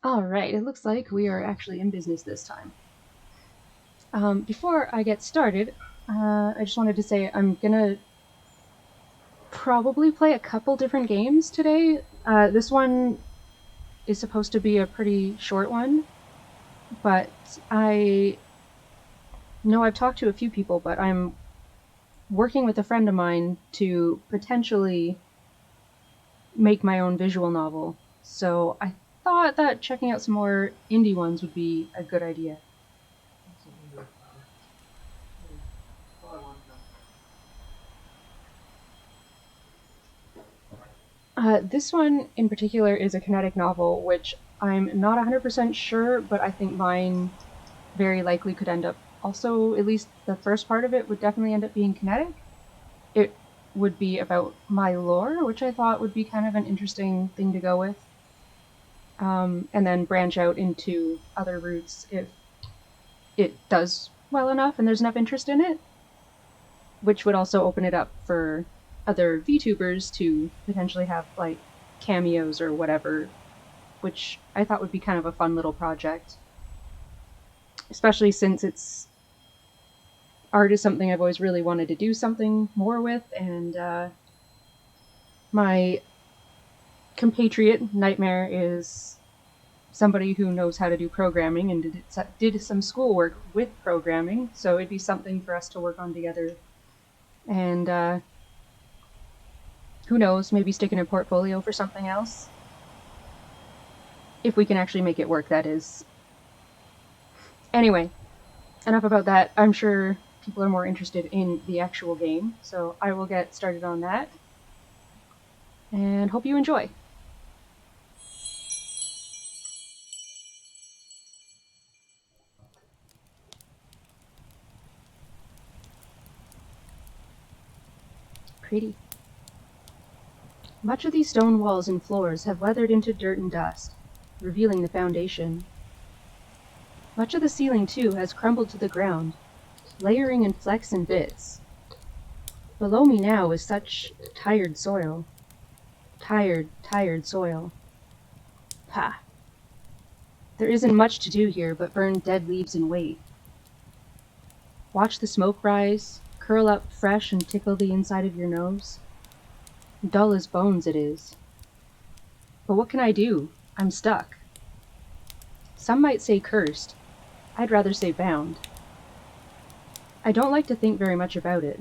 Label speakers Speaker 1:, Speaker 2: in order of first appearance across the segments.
Speaker 1: Alright, it looks like we are actually in business this time. Before I get started, I just wanted to say I'm gonna probably play a couple different games today. This one is supposed to be a pretty short one, but I know I've talked to a few people, but I'm working with a friend of mine to potentially make my own visual novel. So I thought that checking out some more indie ones would be a good idea. This one in particular is a kinetic novel, which I'm not 100% sure, but I think mine very likely could end up also, at least the first part of it would definitely end up being kinetic. It would be about my lore, which I thought would be kind of an interesting thing to go with. And then branch out into other routes if it does well enough and there's enough interest in it, which would also open it up for other VTubers to potentially have like cameos or whatever, which I thought would be kind of a fun little project. Especially since art is something I've always really wanted to do something more with, and my compatriot Nightmare is somebody who knows how to do programming and did some schoolwork with programming, so it'd be something for us to work on together. And who knows, maybe stick in a portfolio for something else. If we can actually make it work, that is. Anyway, enough about that. I'm sure people are more interested in the actual game, so I will get started on that. And hope you enjoy. Pretty. Much of these stone walls and floors have weathered into dirt and dust, revealing the foundation. Much of the ceiling, too, has crumbled to the ground, layering in flecks and bits. Below me now is such tired soil. Tired soil. Ha! There isn't much to do here but burn dead leaves and wait. Watch the smoke rise, curl up fresh and tickle the inside of your nose. Dull as bones it is. But what can I do? I'm stuck. Some might say cursed. I'd rather say bound. I don't like to think very much about it.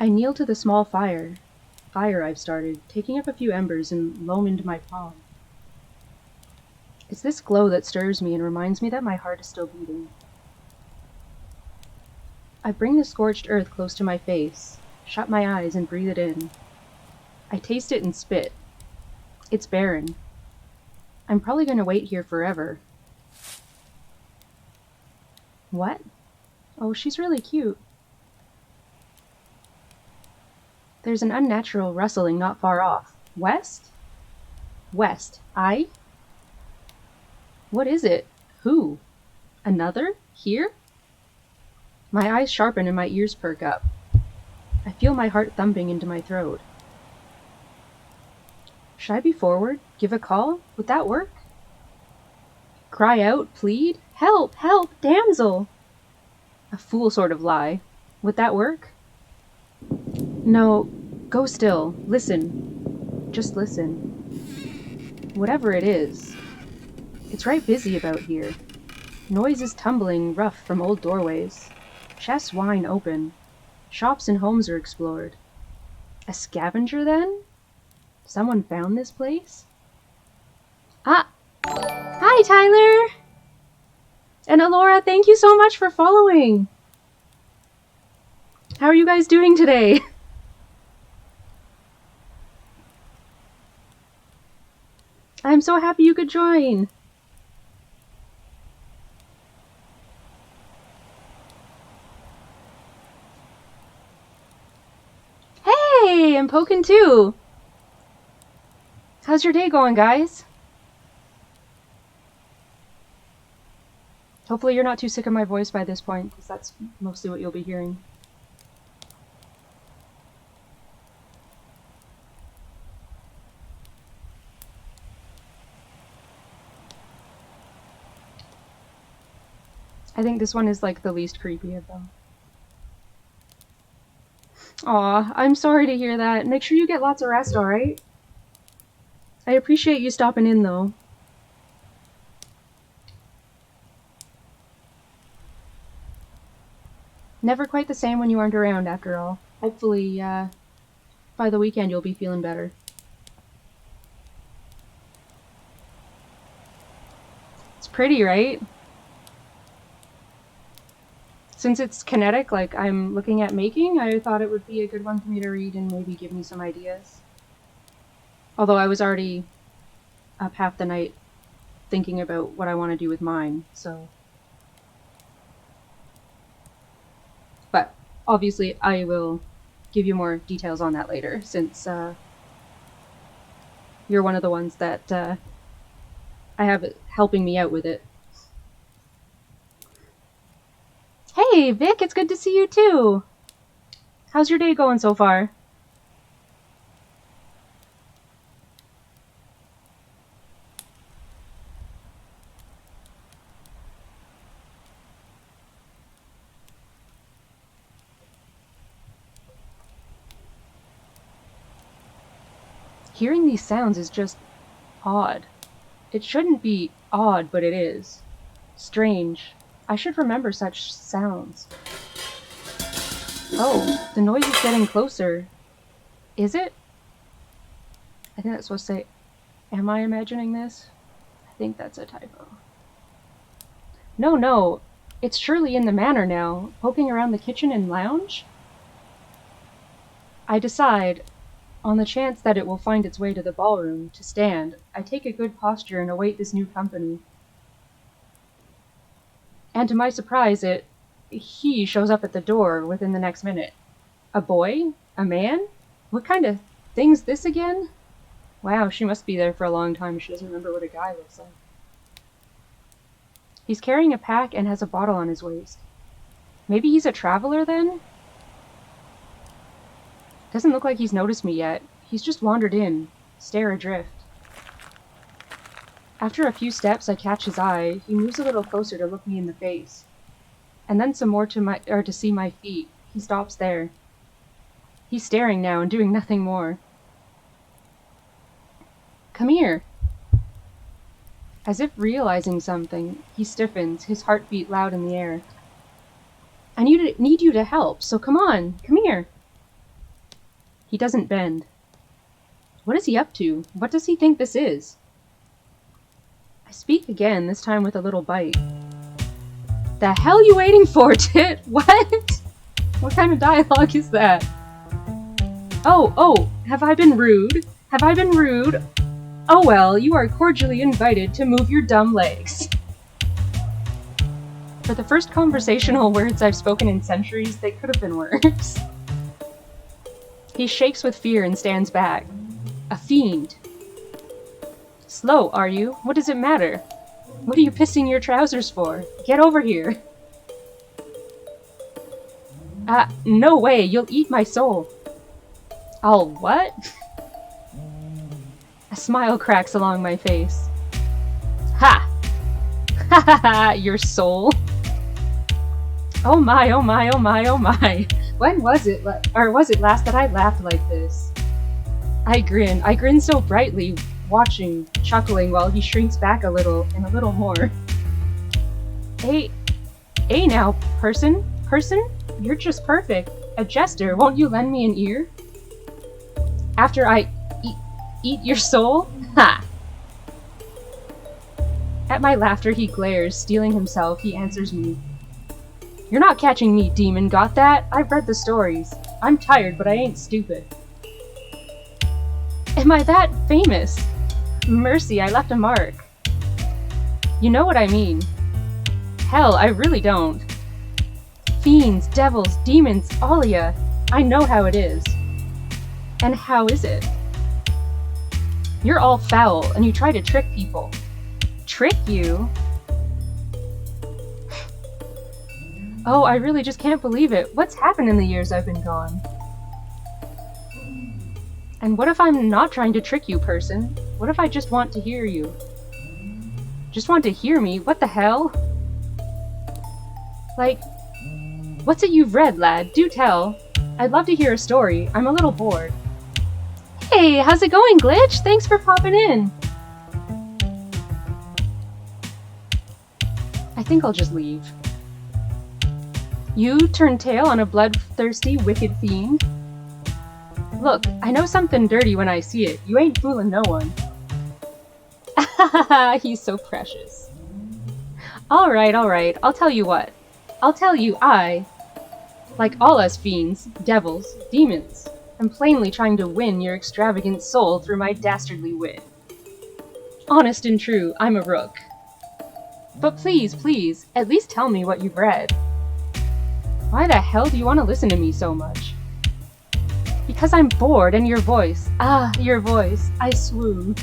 Speaker 1: I kneel to the small fire I've started, taking up a few embers and loam into my palm. It's this glow that stirs me and reminds me that my heart is still beating. I bring the scorched earth close to my face, shut my eyes and breathe it in. I taste it and spit. It's barren. I'm probably going to wait here forever. What? Oh, she's really cute. There's an unnatural rustling not far off. West? West. I? What is it? Who? Another? Here? My eyes sharpen and my ears perk up. I feel my heart thumping into my throat. Should I be forward? Give a call? Would that work? Cry out? Plead? Help! Help! Damsel! A fool sort of lie. Would that work? No, go still. Listen. Just listen. Whatever it is. It's right busy about here. Noise is tumbling rough from old doorways. Chests whine open. Shops and homes are explored. A scavenger, then? Someone found this place? Ah! Hi, Tyler! And Alora, thank you so much for following! How are you guys doing today? I'm so happy you could join! Hey, I'm poking too! How's your day going, guys? Hopefully you're not too sick of my voice by this point, because that's mostly what you'll be hearing. I think this one is like the least creepy of them. Aw, I'm sorry to hear that. Make sure you get lots of rest, alright? I appreciate you stopping in, though. Never quite the same when you aren't around, after all. Hopefully, by the weekend you'll be feeling better. It's pretty, right? Since it's kinetic, like I'm looking at making, I thought it would be a good one for me to read and maybe give me some ideas. Although I was already up half the night thinking about what I want to do with mine, so... But, obviously, I will give you more details on that later, since you're one of the ones that I have helping me out with it. Hey, Vic, it's good to see you too! How's your day going so far? Hearing these sounds is just odd. It shouldn't be odd, but it is. Strange. I should remember such sounds. Oh, the noise is getting closer. Is it? I think that's supposed to say, am I imagining this? I think that's a typo. No, it's surely in the manor now, poking around the kitchen and lounge? I decide, on the chance that it will find its way to the ballroom, to stand. I take a good posture and await this new company. And to my surprise, he shows up at the door within the next minute. A boy? A man? What kind of thing's this again? Wow, she must be there for a long time. She doesn't remember what a guy looks like. He's carrying a pack and has a bottle on his waist. Maybe he's a traveler then? Doesn't look like he's noticed me yet. He's just wandered in, stare adrift. After a few steps, I catch his eye. He moves a little closer to look me in the face. And then some more to see my feet. He stops there. He's staring now and doing nothing more. Come here. As if realizing something, he stiffens, his heartbeat loud in the air. I need you to help, so come on, come here. He doesn't bend. What is he up to? What does he think this is? I speak again, this time with a little bite. The hell you waiting for, Tit? What? What kind of dialogue is that? Oh, have I been rude? Have I been rude? Oh well, you are cordially invited to move your dumb legs. For the first conversational words I've spoken in centuries, they could have been worse. He shakes with fear and stands back. A fiend. Slow, are you? What does it matter? What are you pissing your trousers for? Get over here. No way, you'll eat my soul. I'll what? A smile cracks along my face. Ha! Ha ha ha, your soul. Oh my, oh my, oh my, oh my. When was it last that I laughed like this? I grin so brightly, watching, chuckling while he shrinks back a little and a little more. Hey now, person, you're just perfect. A jester, won't you lend me an ear? After I eat your soul? Ha! At my laughter he glares, steeling himself, he answers me. You're not catching me, demon, got that? I've read the stories. I'm tired, but I ain't stupid. Am I that famous? Mercy, I left a mark. You know what I mean. Hell, I really don't. Fiends, devils, demons, all of ya. I know how it is. And how is it? You're all foul, and you try to trick people. Trick you? Oh, I really just can't believe it. What's happened in the years I've been gone? And what if I'm not trying to trick you, person? What if I just want to hear you? Just want to hear me? What the hell? Like, what's it you've read, lad? Do tell. I'd love to hear a story. I'm a little bored. Hey, how's it going, Glitch? Thanks for popping in. I think I'll just leave. You turn tail on a bloodthirsty, wicked fiend? Look, I know something dirty when I see it. You ain't fooling no one. He's so precious. Alright, I'll tell you what. I'll tell you like all us fiends, devils, demons, am plainly trying to win your extravagant soul through my dastardly wit. Honest and true, I'm a rook. But please, at least tell me what you've read. Why the hell do you want to listen to me so much? Because I'm bored, and your voice, your voice, I swoon.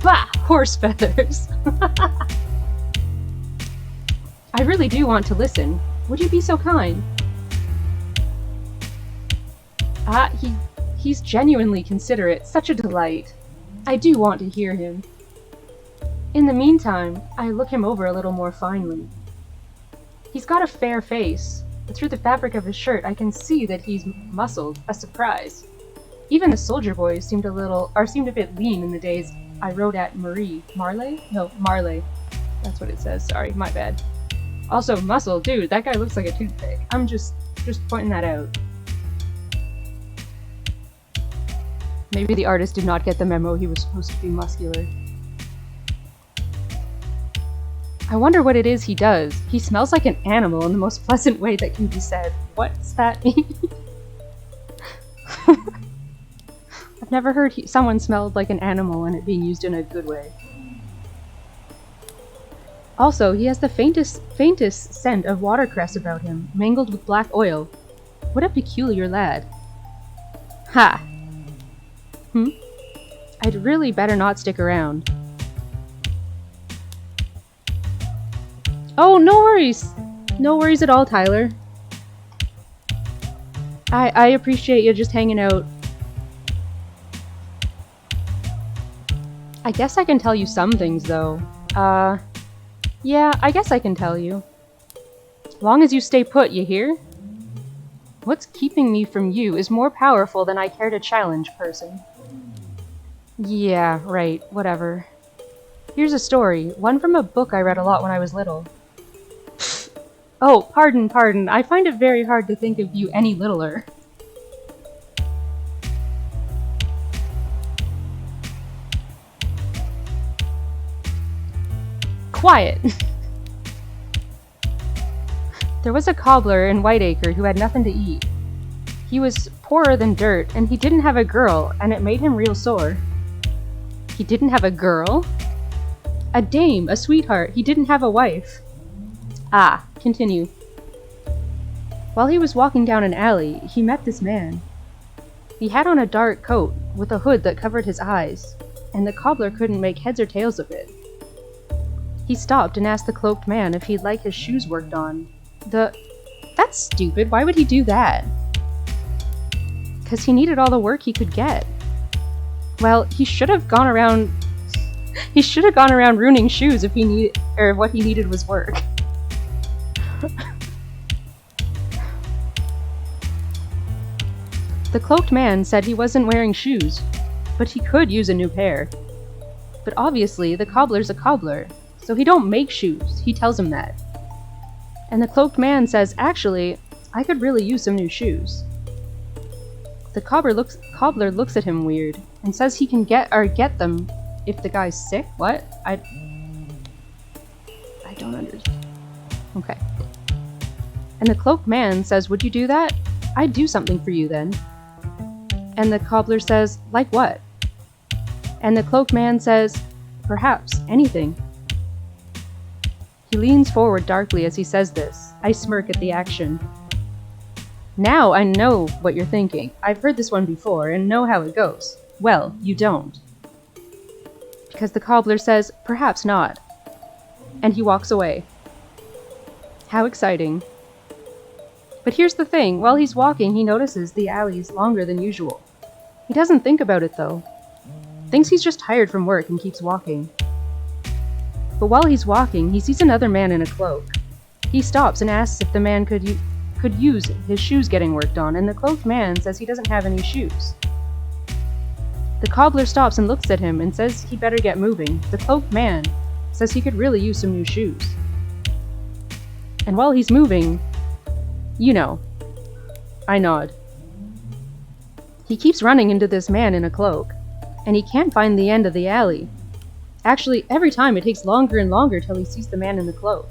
Speaker 1: Bah! Horse feathers! I really do want to listen. Would you be so kind? He's genuinely considerate, such a delight. I do want to hear him. In the meantime, I look him over a little more finely. He's got a fair face, but through the fabric of his shirt I can see that he's muscled, a surprise. Even the soldier boys seemed a bit lean in the days I rode at Marley? That's what it says, sorry, my bad. Also, muscle, dude, that guy looks like a toothpick. I'm just pointing that out. Maybe the artist did not get the memo he was supposed to be muscular. I wonder what it is he does. He smells like an animal in the most pleasant way that can be said. What's that mean? I've never heard someone smelled like an animal and it being used in a good way. Also, he has the faintest scent of watercress about him, mangled with black oil. What a peculiar lad. Ha! I'd really better not stick around. Oh, no worries! No worries at all, Tyler. I appreciate you just hanging out. I guess I can tell you some things, though. Yeah, I guess I can tell you. Long as you stay put, you hear? What's keeping me from you is more powerful than I care to challenge, person. Yeah, right, whatever. Here's a story, one from a book I read a lot when I was little. Oh, pardon, I find it very hard to think of you any littler. Quiet! There was a cobbler in Whiteacre who had nothing to eat. He was poorer than dirt, and he didn't have a girl, and it made him real sore. He didn't have a girl? A dame, a sweetheart. He didn't have a wife. Ah, continue. While he was walking down an alley, he met this man. He had on a dark coat, with a hood that covered his eyes, and the cobbler couldn't make heads or tails of it. He stopped and asked the cloaked man if he'd like his shoes worked on. That's stupid, why would he do that? 'Cause he needed all the work he could get. Well, he should have gone around ruining shoes if what he needed was work. The cloaked man said he wasn't wearing shoes, but he could use a new pair. But obviously, the cobbler's a cobbler, so he don't make shoes, he tells him that. And the cloaked man says, actually, I could really use some new shoes. The cobbler looks at him weird, and says he can get them if the guy's sick? What? I don't understand. Okay. And the cloaked man says, would you do that? I'd do something for you then. And the cobbler says, like what? And the cloaked man says, perhaps anything. He leans forward darkly as he says this. I smirk at the action. Now I know what you're thinking. I've heard this one before and know how it goes. Well, you don't. Because the cobbler says, perhaps not. And he walks away. How exciting. But here's the thing, while he's walking, he notices the alley's longer than usual. He doesn't think about it, though. Thinks he's just tired from work and keeps walking. But while he's walking, he sees another man in a cloak. He stops and asks if the man could use his shoes getting worked on, and the cloaked man says he doesn't have any shoes. The cobbler stops and looks at him and says he better get moving. The cloaked man says he could really use some new shoes. And while he's moving, you know, I nod. He keeps running into this man in a cloak, and he can't find the end of the alley. Actually, every time it takes longer and longer till he sees the man in the cloak.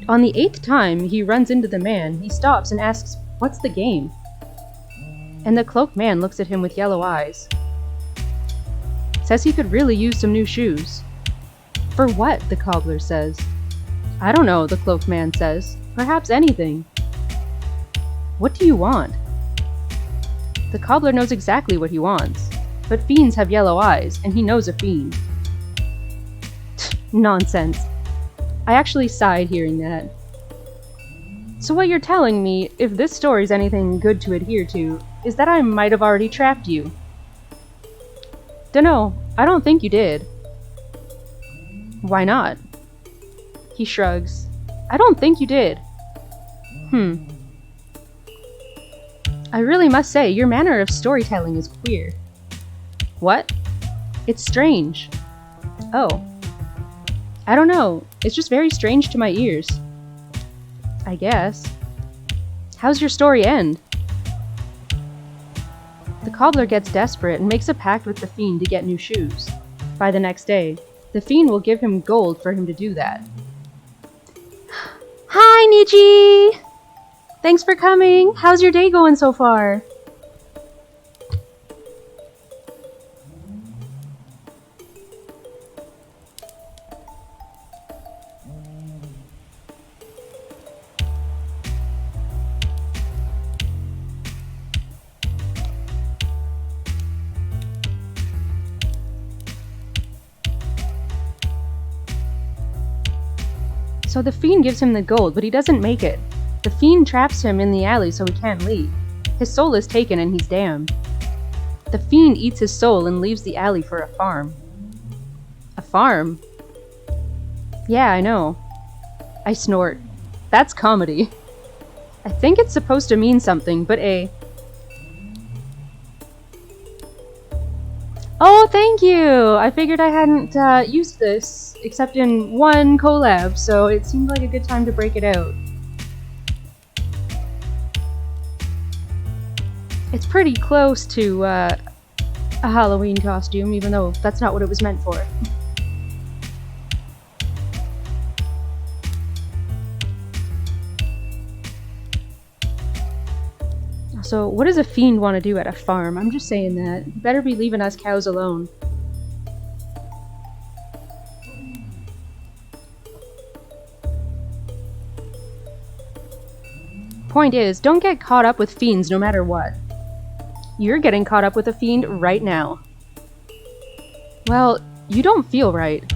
Speaker 1: On the 8th time he runs into the man, he stops and asks, "What's the game?" And the cloaked man looks at him with yellow eyes. Says he could really use some new shoes. For what? The cobbler says. I don't know, the cloaked man says. Perhaps anything. What do you want? The cobbler knows exactly what he wants, but fiends have yellow eyes, and he knows a fiend. Nonsense. I actually sighed hearing that. So what you're telling me, if this story's anything good to adhere to, is that I might have already trapped you. Dunno, I don't think you did. Why not? He shrugs. I don't think you did. I really must say, your manner of storytelling is queer. What? It's strange. Oh. I don't know, it's just very strange to my ears. I guess. How's your story end? The cobbler gets desperate and makes a pact with the fiend to get new shoes. By the next day, the fiend will give him gold for him to do that. Hi, Niji! Thanks for coming! How's your day going so far? So the fiend gives him the gold, but he doesn't make it. The fiend traps him in the alley so he can't leave. His soul is taken and he's damned. The fiend eats his soul and leaves the alley for a farm. A farm? Yeah, I know. I snort. That's comedy. I think it's supposed to mean something, but Oh, thank you! I figured I hadn't used this, except in one collab, so it seemed like a good time to break it out. It's pretty close to a Halloween costume, even though that's not what it was meant for. So, what does a fiend want to do at a farm? I'm just saying that. You better be leaving us cows alone. Point is, don't get caught up with fiends no matter what. You're getting caught up with a fiend right now. Well, you don't feel right.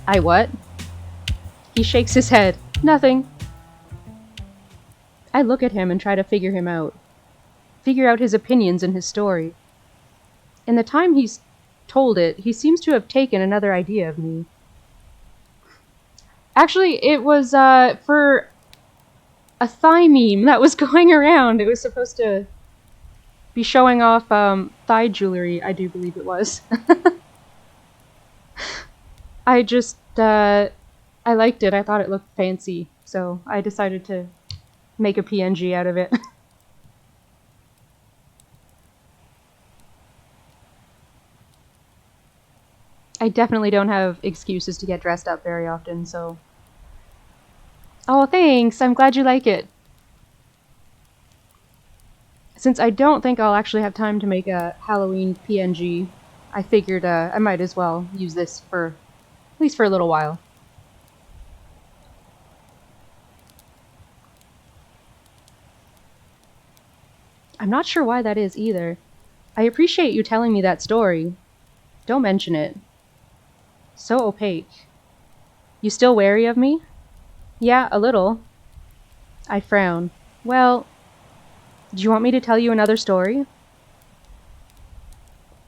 Speaker 1: I what? He shakes his head. Nothing. I look at him and try to figure him out. Figure out his opinions and his story. In the time he's told it, he seems to have taken another idea of me. Actually, it was for a Thyme meme that was going around. It was supposed to be showing off thigh jewelry, I do believe it was. I just, I liked it. I thought it looked fancy, so I decided to make a PNG out of it. I definitely don't have excuses to get dressed up very often, so... Oh, thanks! I'm glad you like it! Since I don't think I'll actually have time to make a Halloween PNG, I figured I might as well use this for... at least for a little while. I'm not sure why that is either. I appreciate you telling me that story. Don't mention it. So opaque. You still wary of me? Yeah, a little. I frown. Well, do you want me to tell you another story?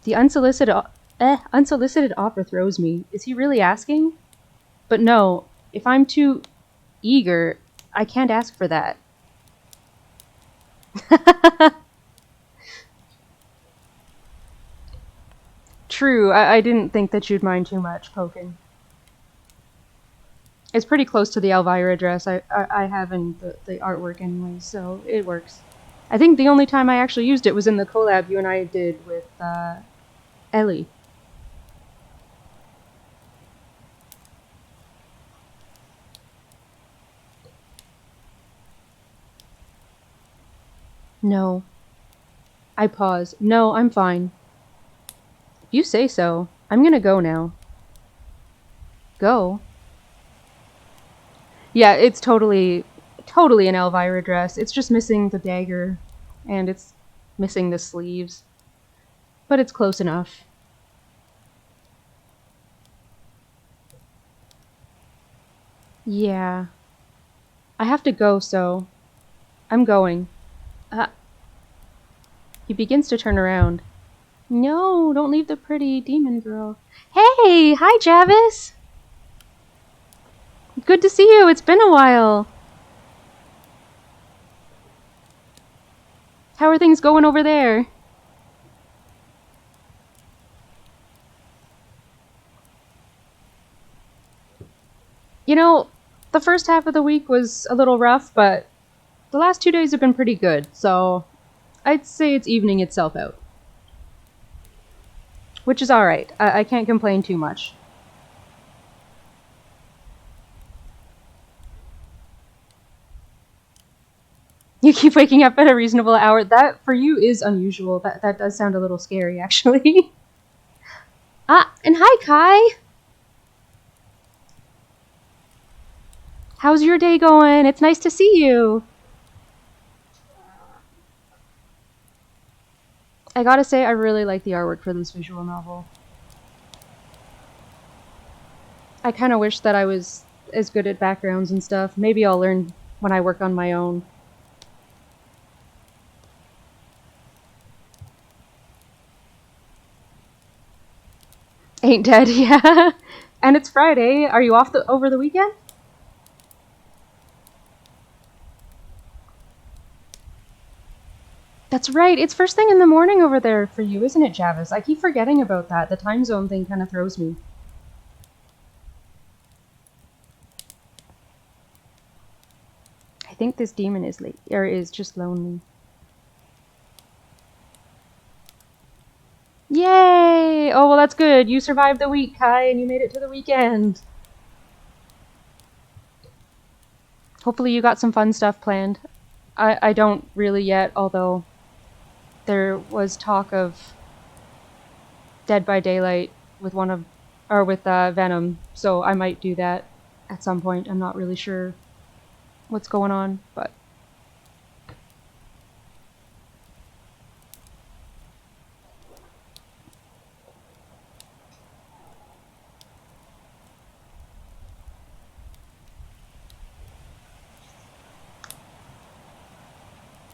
Speaker 1: The unsolicited offer throws me. Is he really asking? But no, if I'm too Eager. I can't ask for that. True, I didn't think that you'd mind too much poking. It's pretty close to the Elvira dress I have in the artwork anyway, so it works. I think the only time I actually used it was in the collab you and I did with Ellie. No. I pause. No, I'm fine. If you say so. I'm gonna go now. Go? Yeah, it's totally an Elvira dress. It's just missing the dagger, and it's missing the sleeves. But it's close enough. Yeah. I have to go, so I'm going. He begins to turn around. No, don't leave the pretty demon girl. Hey! Hi, Javis! Good to see you, it's been a while. How are things going over there? You know, the first half of the week was a little rough, but the last 2 days have been pretty good, so I'd say it's evening itself out. Which is alright. I can't complain too much. You keep waking up at a reasonable hour. That, for you, is unusual. That does sound a little scary, actually. And hi, Kai! How's your day going? It's nice to see you! I gotta say, I really like the artwork for this visual novel. I kinda wish that I was as good at backgrounds and stuff. Maybe I'll learn when I work on my own. Ain't dead, yeah. And it's Friday. Are you off over the weekend? That's right. It's first thing in the morning over there for you, isn't it, Javis? I keep forgetting about that. The time zone thing kind of throws me. I think this demon is late, or is just lonely. Yay! Oh, well, that's good. You survived the week, Kai, and you made it to the weekend. Hopefully you got some fun stuff planned. I don't really yet, although there was talk of Dead by Daylight with Venom, so I might do that at some point. I'm not really sure what's going on, but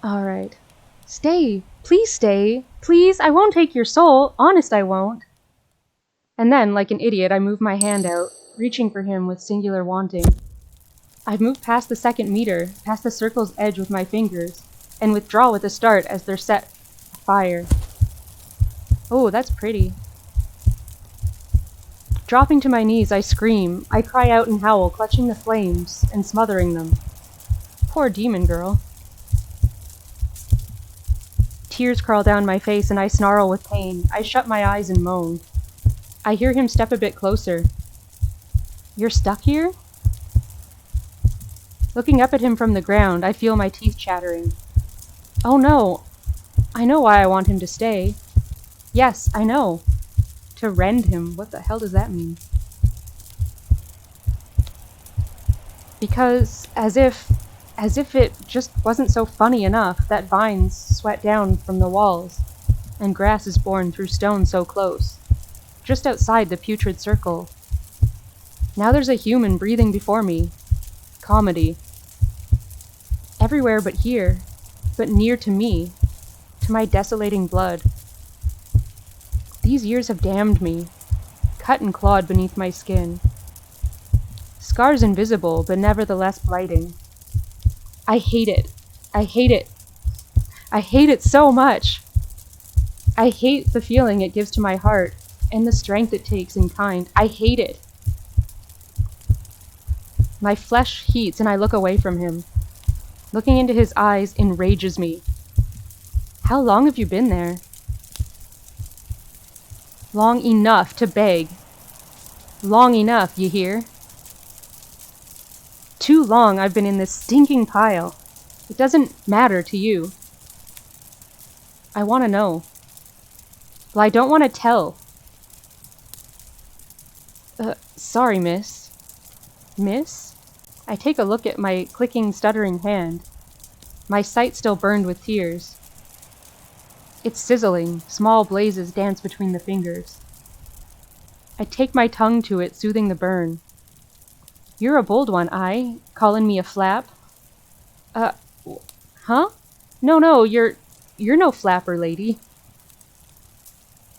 Speaker 1: alright. Stay! Please stay! Please, I won't take your soul! Honest, I won't! And then, like an idiot, I move my hand out, reaching for him with singular wanting. I move past the second meter, past the circle's edge with my fingers, and withdraw with a start as they're set afire. Oh, that's pretty. Dropping to my knees, I scream. I cry out and howl, clutching the flames and smothering them. Poor demon girl. Tears crawl down my face and I snarl with pain. I shut my eyes and moan. I hear him step a bit closer. You're stuck here? Looking up at him from the ground, I feel my teeth chattering. Oh no. I know why I want him to stay. Yes, I know. To rend him. What the hell does that mean? Because, as if it just wasn't so funny enough that vines sweat down from the walls, and grass is born through stone so close, just outside the putrid circle. Now there's a human breathing before me. Comedy. Everywhere but here, but near to me, to my desolating blood. These years have damned me, cut and clawed beneath my skin. scars invisible, but nevertheless blighting. I hate it. I hate it. I hate it so much. I hate the feeling it gives to my heart, and the strength it takes in kind. I hate it. My flesh heats and I look away from him. Looking into his eyes enrages me. How long have you been there? Long enough to beg. Long enough, you hear? Too long I've been in this stinking pile. It doesn't matter to you. I want to know. Well, I don't want to tell. Sorry, miss. Miss? I take a look at my clicking, stuttering hand. My sight still burned with tears. It's sizzling. Small blazes dance between the fingers. I take my tongue to it, soothing the burn. You're a bold one, calling me a flap? Huh? No, you're no flapper, lady.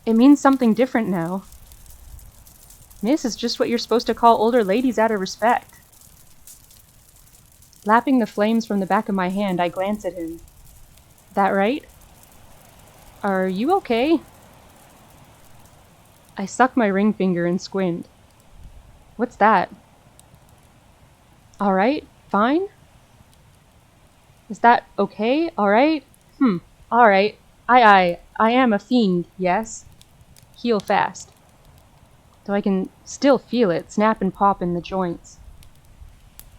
Speaker 1: It means something different now. Miss is just what you're supposed to call older ladies out of respect. Lapping the flames from the back of my hand, I glance at him. That right? Are you okay? I suck my ring finger and squint. What's that? Alright, fine? Is that okay? Alright? Alright. I am a fiend, yes? Heal fast. Though I can still feel it snap and pop in the joints.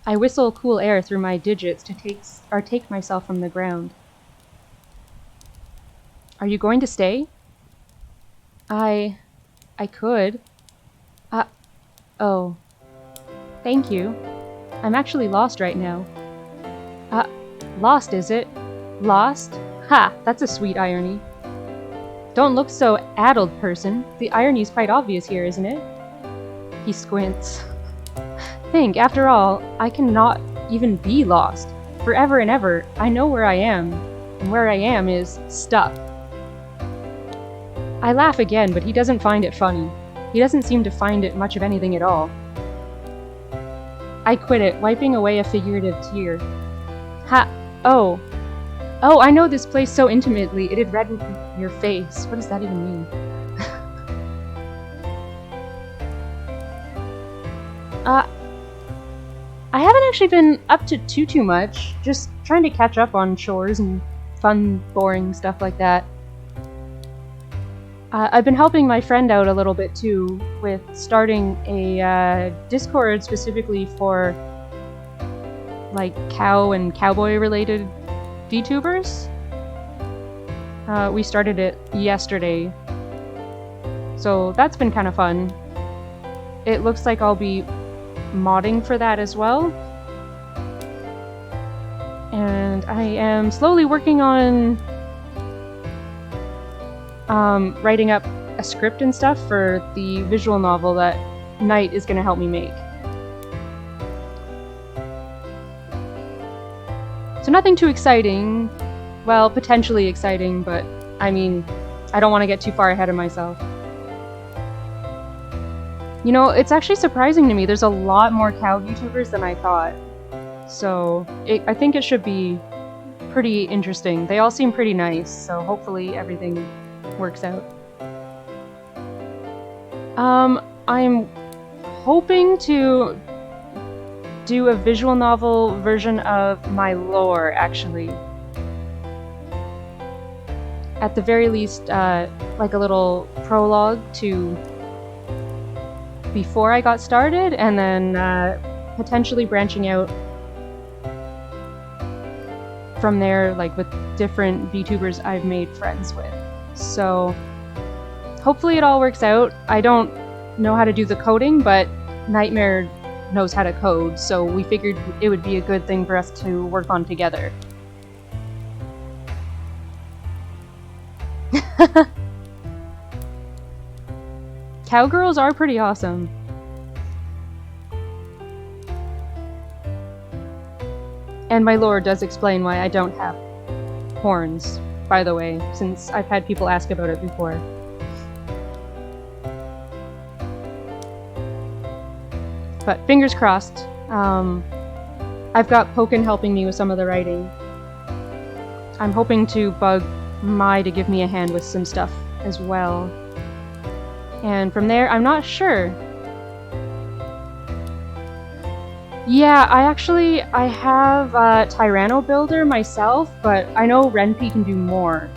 Speaker 1: I whistle cool air through my digits to take myself from the ground. Are you going to stay? I could. Oh. Thank you. I'm actually lost right now. Lost, is it? Lost? Ha! That's a sweet irony. Don't look so addled, person. The irony's quite obvious here, isn't it? He squints. Think, after all, I cannot even be lost. Forever and ever, I know where I am. And where I am is stuck. I laugh again, but he doesn't find it funny. He doesn't seem to find it much of anything at all. I quit it, wiping away a figurative tear. Oh, I know this place so intimately, it'd redden your face. What does that even mean? I haven't actually been up to too much. Just trying to catch up on chores and fun, boring stuff like that. I've been helping my friend out a little bit too with starting a Discord specifically for like cow and cowboy related VTubers. We started it yesterday, so that's been kind of fun. It looks like I'll be modding for that as well, and I am slowly working on writing up a script and stuff for the visual novel that Knight is going to help me make. So nothing too exciting. Well, potentially exciting, but I mean, I don't want to get too far ahead of myself. You know, it's actually surprising to me. There's a lot more cow VTubers than I thought. So I think it should be pretty interesting. They all seem pretty nice, so hopefully everything works out. I'm hoping to do a visual novel version of my lore, actually. At the very least, like a little prologue to before I got started, and then potentially branching out from there, like with different VTubers I've made friends with. So hopefully it all works out. I don't know how to do the coding, but Nightmare knows how to code, so we figured it would be a good thing for us to work on together. Cowgirls are pretty awesome. And my lore does explain why I don't have horns, by the way, since I've had people ask about it before. But fingers crossed. I've got Pokin helping me with some of the writing. I'm hoping to bug Mai to give me a hand with some stuff as well. And from there, I'm not sure. Yeah, I have Tyranno Builder myself, but I know Renpi can do more.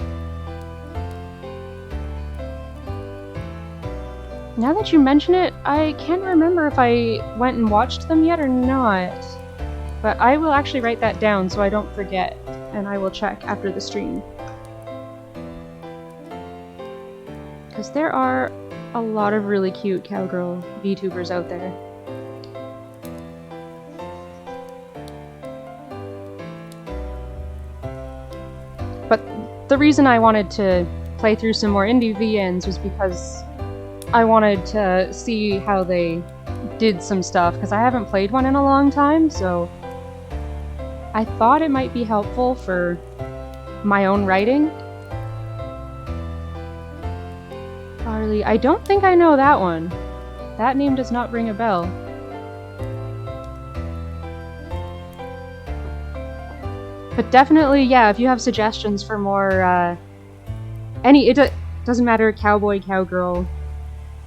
Speaker 1: Now that you mention it, I can't remember if I went and watched them yet or not. But I will actually write that down so I don't forget, and I will check after the stream. Because there are a lot of really cute cowgirl VTubers out there. But the reason I wanted to play through some more indie VNs was because I wanted to see how they did some stuff, because I haven't played one in a long time, so I thought it might be helpful for my own writing. Barley, I don't think I know that one. That name does not ring a bell. But definitely, yeah, if you have suggestions for more, it doesn't matter, cowboy, cowgirl,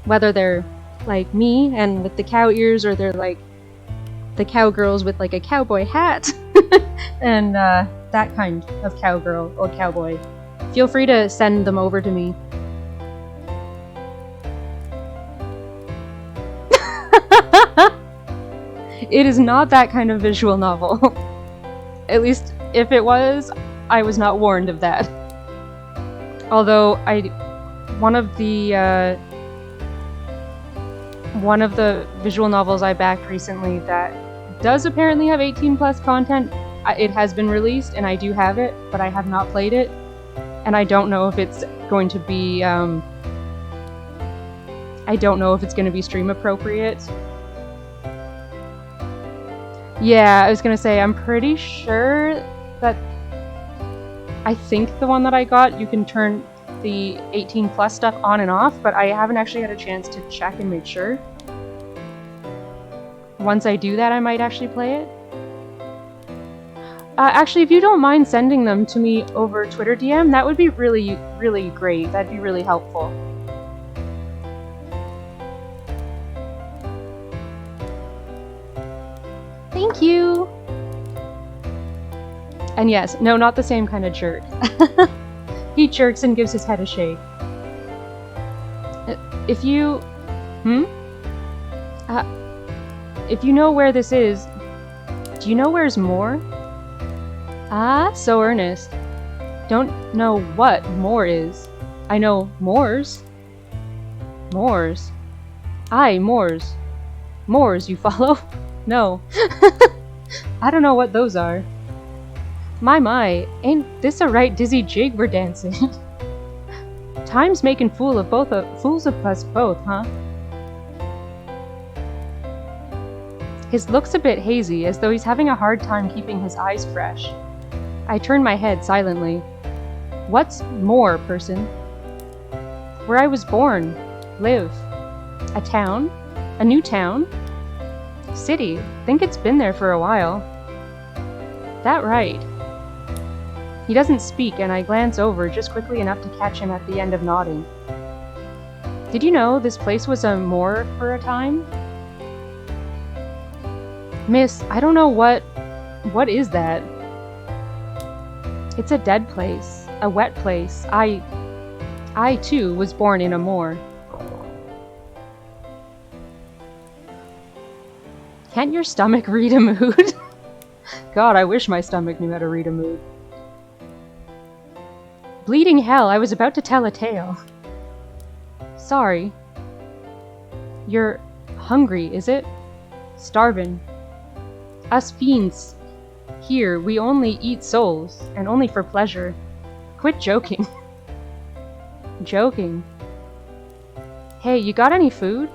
Speaker 1: whether they're like me and with the cow ears, or they're like the cowgirls with like a cowboy hat, and that kind of cowgirl or cowboy. Feel free to send them over to me. It is not that kind of visual novel. At least, if it was, I was not warned of that. Although, one of the visual novels I backed recently that does apparently have 18+ content, it has been released, and I do have it, but I have not played it. And I don't know if it's going to be, stream appropriate. Yeah, I was gonna say, I'm pretty sure that I think the one that I got, you can turn the 18+ stuff on and off, but I haven't actually had a chance to check and make sure. Once I do that, I might actually play it. Actually, if you don't mind sending them to me over Twitter DM, that would be really, really great. That'd be really helpful. Thank you! And yes, no, not the same kind of jerk. He jerks and gives his head a shake. If you... if you know where this is, do you know where's more? Ah, so earnest. Don't know what more is. I know Moors. Moors. Aye, Moors. Moors, you follow? No. I don't know what those are. My, ain't this a right dizzy jig we're dancing? Thyme's making fools of us both, huh? His look's a bit hazy, as though he's having a hard time keeping his eyes fresh. I turn my head silently. What's more, person? Where I was born. Live. A town? A new town? City. Think it's been there for a while. That right. He doesn't speak, and I glance over just quickly enough to catch him at the end of nodding. Did you know this place was a moor for a time? Miss, I don't know what is that? It's a dead place. A wet place. I too was born in a moor. Can't your stomach read a mood? God, I wish my stomach knew how to read a mood. Bleeding hell, I was about to tell a tale. Sorry. You're hungry, is it? Starvin'. Us fiends. Here, we only eat souls, and only for pleasure. Quit joking. Joking. Hey, you got any food?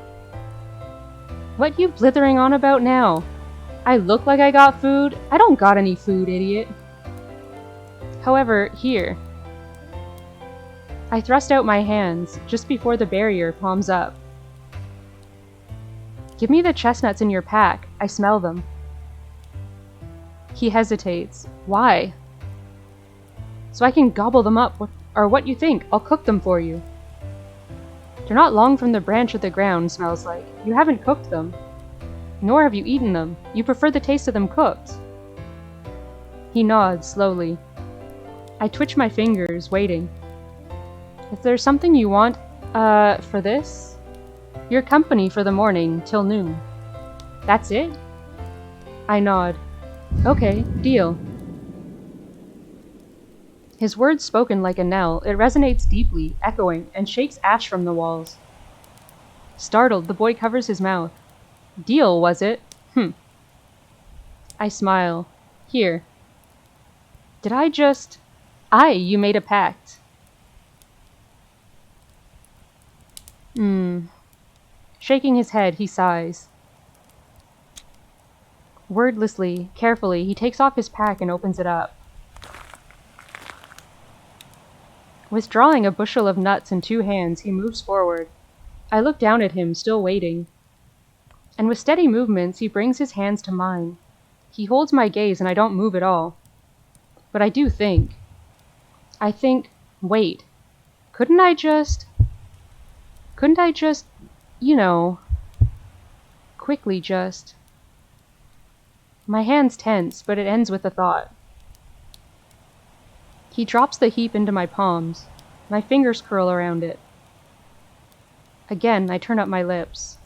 Speaker 1: What you blithering on about now? I look like I got food? I don't got any food, idiot. However, here. I thrust out my hands, just before the barrier palms up. Give me the chestnuts in your pack. I smell them. He hesitates. Why? So I can gobble them up, or what you think. I'll cook them for you. They're not long from the branch of the ground, smells like. You haven't cooked them. Nor have you eaten them. You prefer the taste of them cooked. He nods slowly. I twitch my fingers, waiting. If there's something you want, for this? Your company for the morning, till noon. That's it? I nod. Okay, deal. His words spoken like a knell, it resonates deeply, echoing, and shakes ash from the walls. Startled, the boy covers his mouth. Deal, was it? I smile. Here. Did I just... Aye, you made a pact. Shaking his head, he sighs. Wordlessly, carefully, he takes off his pack and opens it up. Withdrawing a bushel of nuts in 2 hands, he moves forward. I look down at him, still waiting. And with steady movements, he brings his hands to mine. He holds my gaze and I don't move at all. But I do think. I think, wait, couldn't I just, you know, quickly just... My hand's tense, but it ends with a thought. He drops the heap into my palms. My fingers curl around it. Again, I turn up my lips.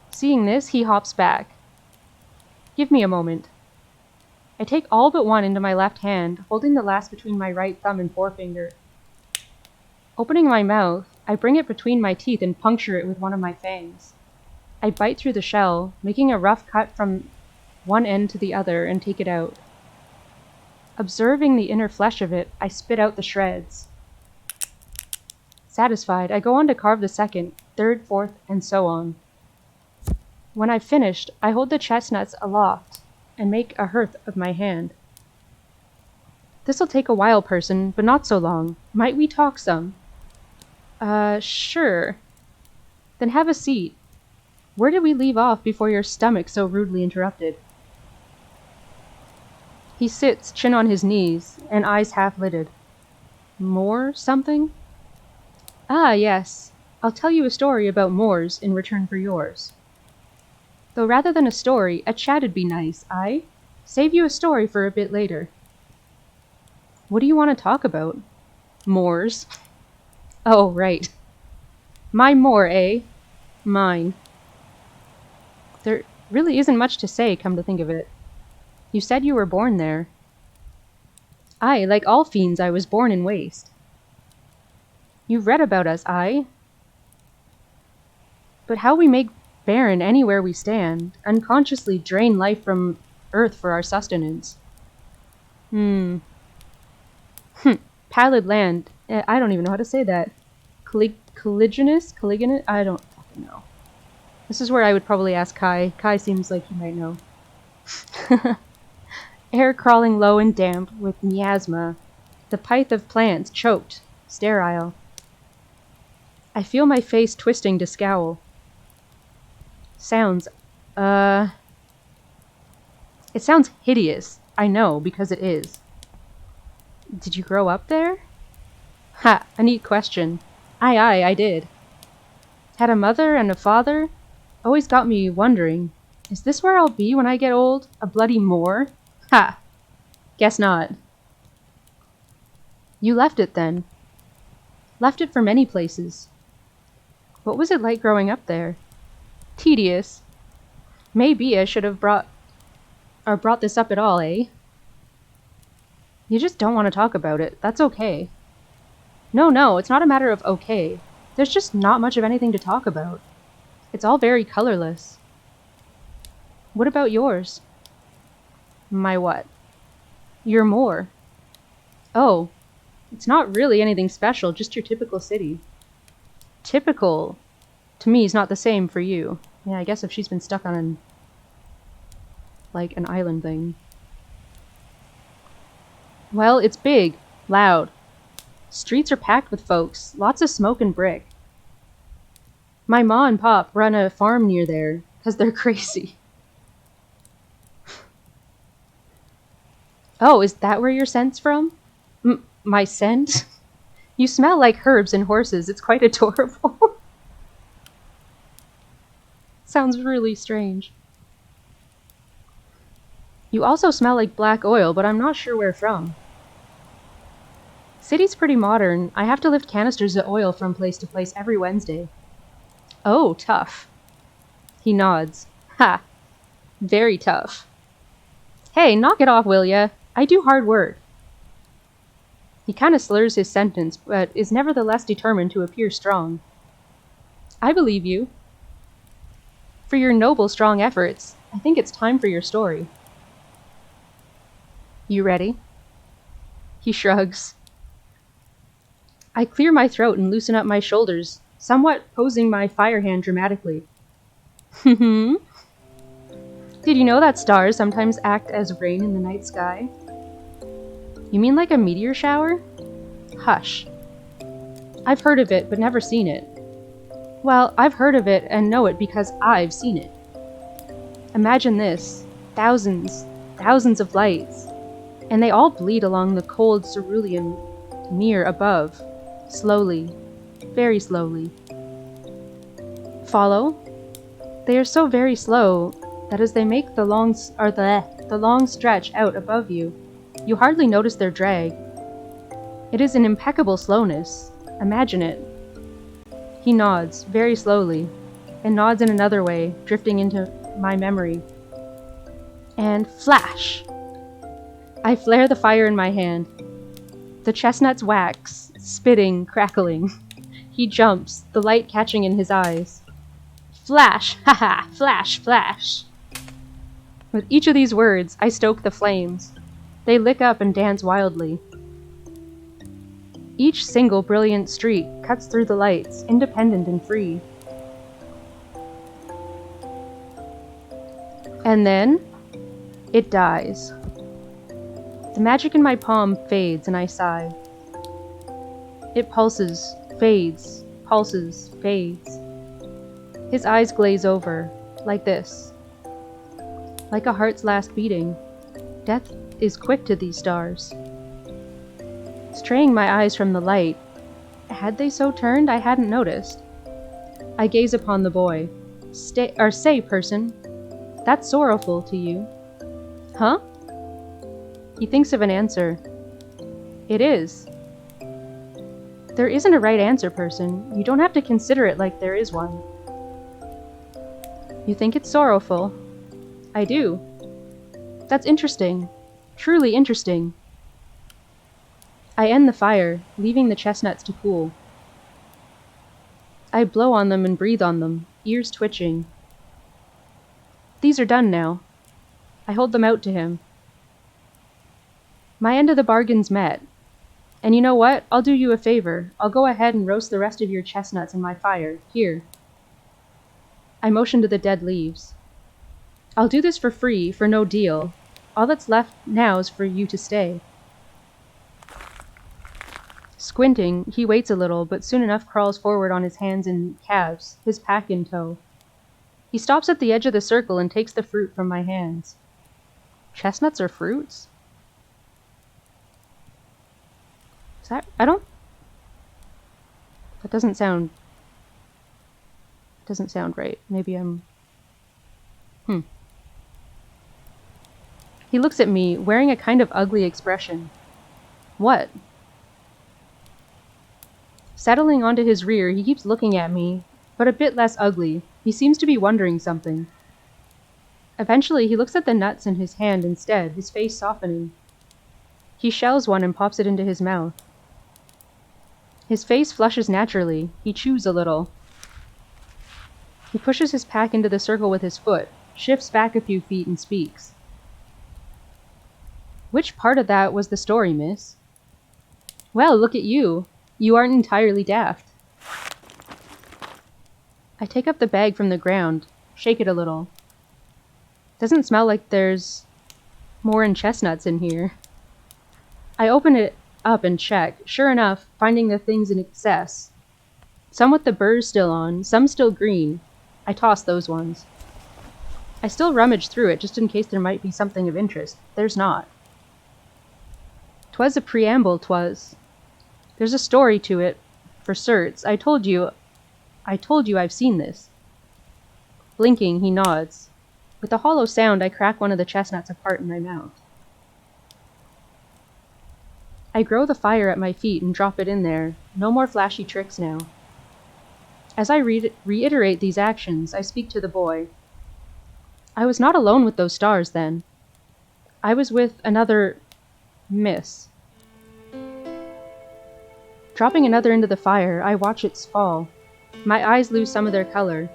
Speaker 1: Seeing this, he hops back. Give me a moment. I take all but one into my left hand, holding the last between my right thumb and forefinger. Opening my mouth, I bring it between my teeth and puncture it with one of my fangs. I bite through the shell, making a rough cut from one end to the other, and take it out. Observing the inner flesh of it, I spit out the shreds. Satisfied, I go on to carve the second, third, fourth, and so on. When I've finished, I hold the chestnuts aloft and make a hearth of my hand. This'll take a while, person, but not so long. Might we talk some? Sure. Then have a seat. Where did we leave off before your stomach so rudely interrupted? He sits, chin on his knees, and eyes half-lidded. More something? Ah, yes. I'll tell you a story about Moors in return for yours. Though rather than a story, a chat'd be nice, aye? Save you a story for a bit later. What do you want to talk about? Moors. Oh, right. My Moor, eh? Mine. There really isn't much to say, come to think of it. You said you were born there. Aye, like all fiends, I was born in waste. You've read about us, aye? But how we make barren anywhere we stand, unconsciously drain life from earth for our sustenance. Pallid land. I don't even know how to say that. Caliginous? I don't fucking know. This is where I would probably ask Kai. Kai seems like he might know. Air crawling low and damp with miasma. The pith of plants choked, sterile. I feel my face twisting to scowl. Sounds, it sounds hideous. I know, because it is. Did you grow up there? Ha, a neat question. Aye, I did. Had a mother and a father. Always got me wondering, is this where I'll be when I get old? A bloody Moor? Ha! Guess not. You left it then. Left it for many places. What was it like growing up there? Tedious. Maybe I should have brought this up at all, eh? You just don't want to talk about it. That's okay. No, it's not a matter of okay. There's just not much of anything to talk about. It's all very colorless. What about yours? My what? Your Moor. Oh, it's not really anything special, just your typical city. Typical, to me, is not the same for you. Yeah, I guess if she's been stuck on an island thing. Well, it's big, loud. Streets are packed with folks, lots of smoke and brick. My ma and pop run a farm near there. because they're crazy. Oh, is that where your scent's from? My scent? You smell like herbs and horses. It's quite adorable. Sounds really strange. You also smell like black oil, but I'm not sure where from. City's pretty modern. I have to lift canisters of oil from place to place every Wednesday. Oh, tough. He nods. Ha! Very tough. Hey, knock it off, will ya? I do hard work. He kind of slurs his sentence, but is nevertheless determined to appear strong. I believe you. For your noble, strong efforts, I think it's time for your story. You ready? He shrugs. I clear my throat and loosen up my shoulders, somewhat posing my fire hand dramatically. Did you know that stars sometimes act as rain in the night sky? You mean like a meteor shower? Hush. I've heard of it, but never seen it. Well, I've heard of it and know it because I've seen it. Imagine this. Thousands of lights. And they all bleed along the cold cerulean mirror above. Slowly. Very slowly. Follow? They are so very slow that as they make the long stretch out above you, you hardly notice their drag. It is an impeccable slowness. Imagine it. He nods, very slowly, and nods in another way, drifting into my memory. And flash! I flare the fire in my hand. The chestnuts wax, spitting, crackling. He jumps, the light catching in his eyes. Flash! Ha ha! Flash! Flash! With each of these words, I stoke the flames. They lick up and dance wildly. Each single brilliant streak cuts through the lights, independent and free. And then, it dies. The magic in my palm fades and I sigh. It pulses, fades, pulses, fades. His eyes glaze over, like this. Like a heart's last beating. Death is quick to these stars. Straying my eyes from the light, had they so turned I hadn't noticed. I gaze upon the boy. Say, person, that's sorrowful to you. Huh? He thinks of an answer. It is. There isn't a right answer, person. You don't have to consider it like there is one. You think it's sorrowful? I do. That's interesting. Truly interesting. I end the fire, leaving the chestnuts to cool. I blow on them and breathe on them, ears twitching. These are done now. I hold them out to him. My end of the bargain's met. And you know what? I'll do you a favor. I'll go ahead and roast the rest of your chestnuts in my fire. Here. I motion to the dead leaves. I'll do this for free, for no deal. All that's left now is for you to stay. Squinting, he waits a little, but soon enough crawls forward on his hands and calves, his pack in tow. He stops at the edge of the circle and takes the fruit from my hands. Chestnuts are fruits? Is that... That doesn't sound right. Maybe I'm... He looks at me, wearing a kind of ugly expression. What? Settling onto his rear, he keeps looking at me, but a bit less ugly. He seems to be wondering something. Eventually, he looks at the nuts in his hand instead, his face softening. He shells one and pops it into his mouth. His face flushes naturally. He chews a little. He pushes his pack into the circle with his foot, shifts back a few feet, and speaks. Which part of that was the story, miss? Well, look at you. You aren't entirely daft. I take up the bag from the ground, shake it a little. Doesn't smell like there's more than chestnuts in here. I open it up and check, sure enough, finding the things in excess. Some with the burrs still on, some still green. I toss those ones. I still rummaged through it just in case there might be something of interest. There's not. 'Twas a preamble, 'twas. There's a story to it, for certs. I told you I've seen this. Blinking, he nods. With a hollow sound, I crack one of the chestnuts apart in my mouth. I grow the fire at my feet and drop it in there. No more flashy tricks now. As I reiterate these actions, I speak to the boy. I was not alone with those stars then. I was with another miss. Dropping another into the fire, I watch its fall. My eyes lose some of their color.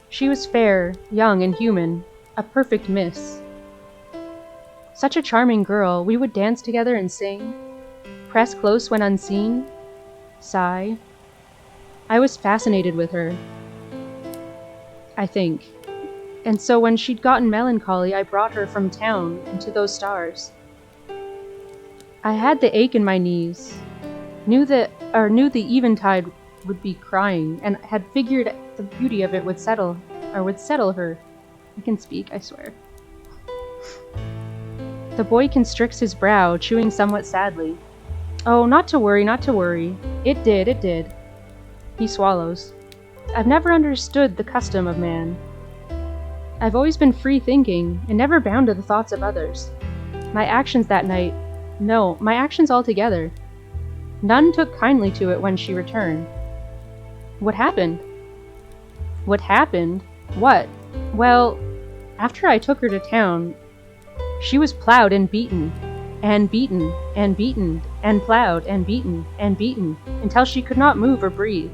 Speaker 1: She was fair, young, and human, a perfect miss. Such a charming girl, we would dance together and sing, press close when unseen, sigh. I was fascinated with her, I think. And so when she'd gotten melancholy, I brought her from town into those stars. I had the ache in my knees, knew the eventide would be crying, and had figured the beauty of it would settle her. I can speak, I swear. The boy constricts his brow, chewing somewhat sadly. Oh, not to worry, not to worry. It did. He swallows. I've never understood the custom of man. I've always been free-thinking, and never bound to the thoughts of others. My actions that night, no, my actions altogether. None took kindly to it when she returned. What happened? What happened? What? Well, after I took her to town, she was plowed and beaten, and beaten, and beaten, and plowed and beaten, until she could not move or breathe.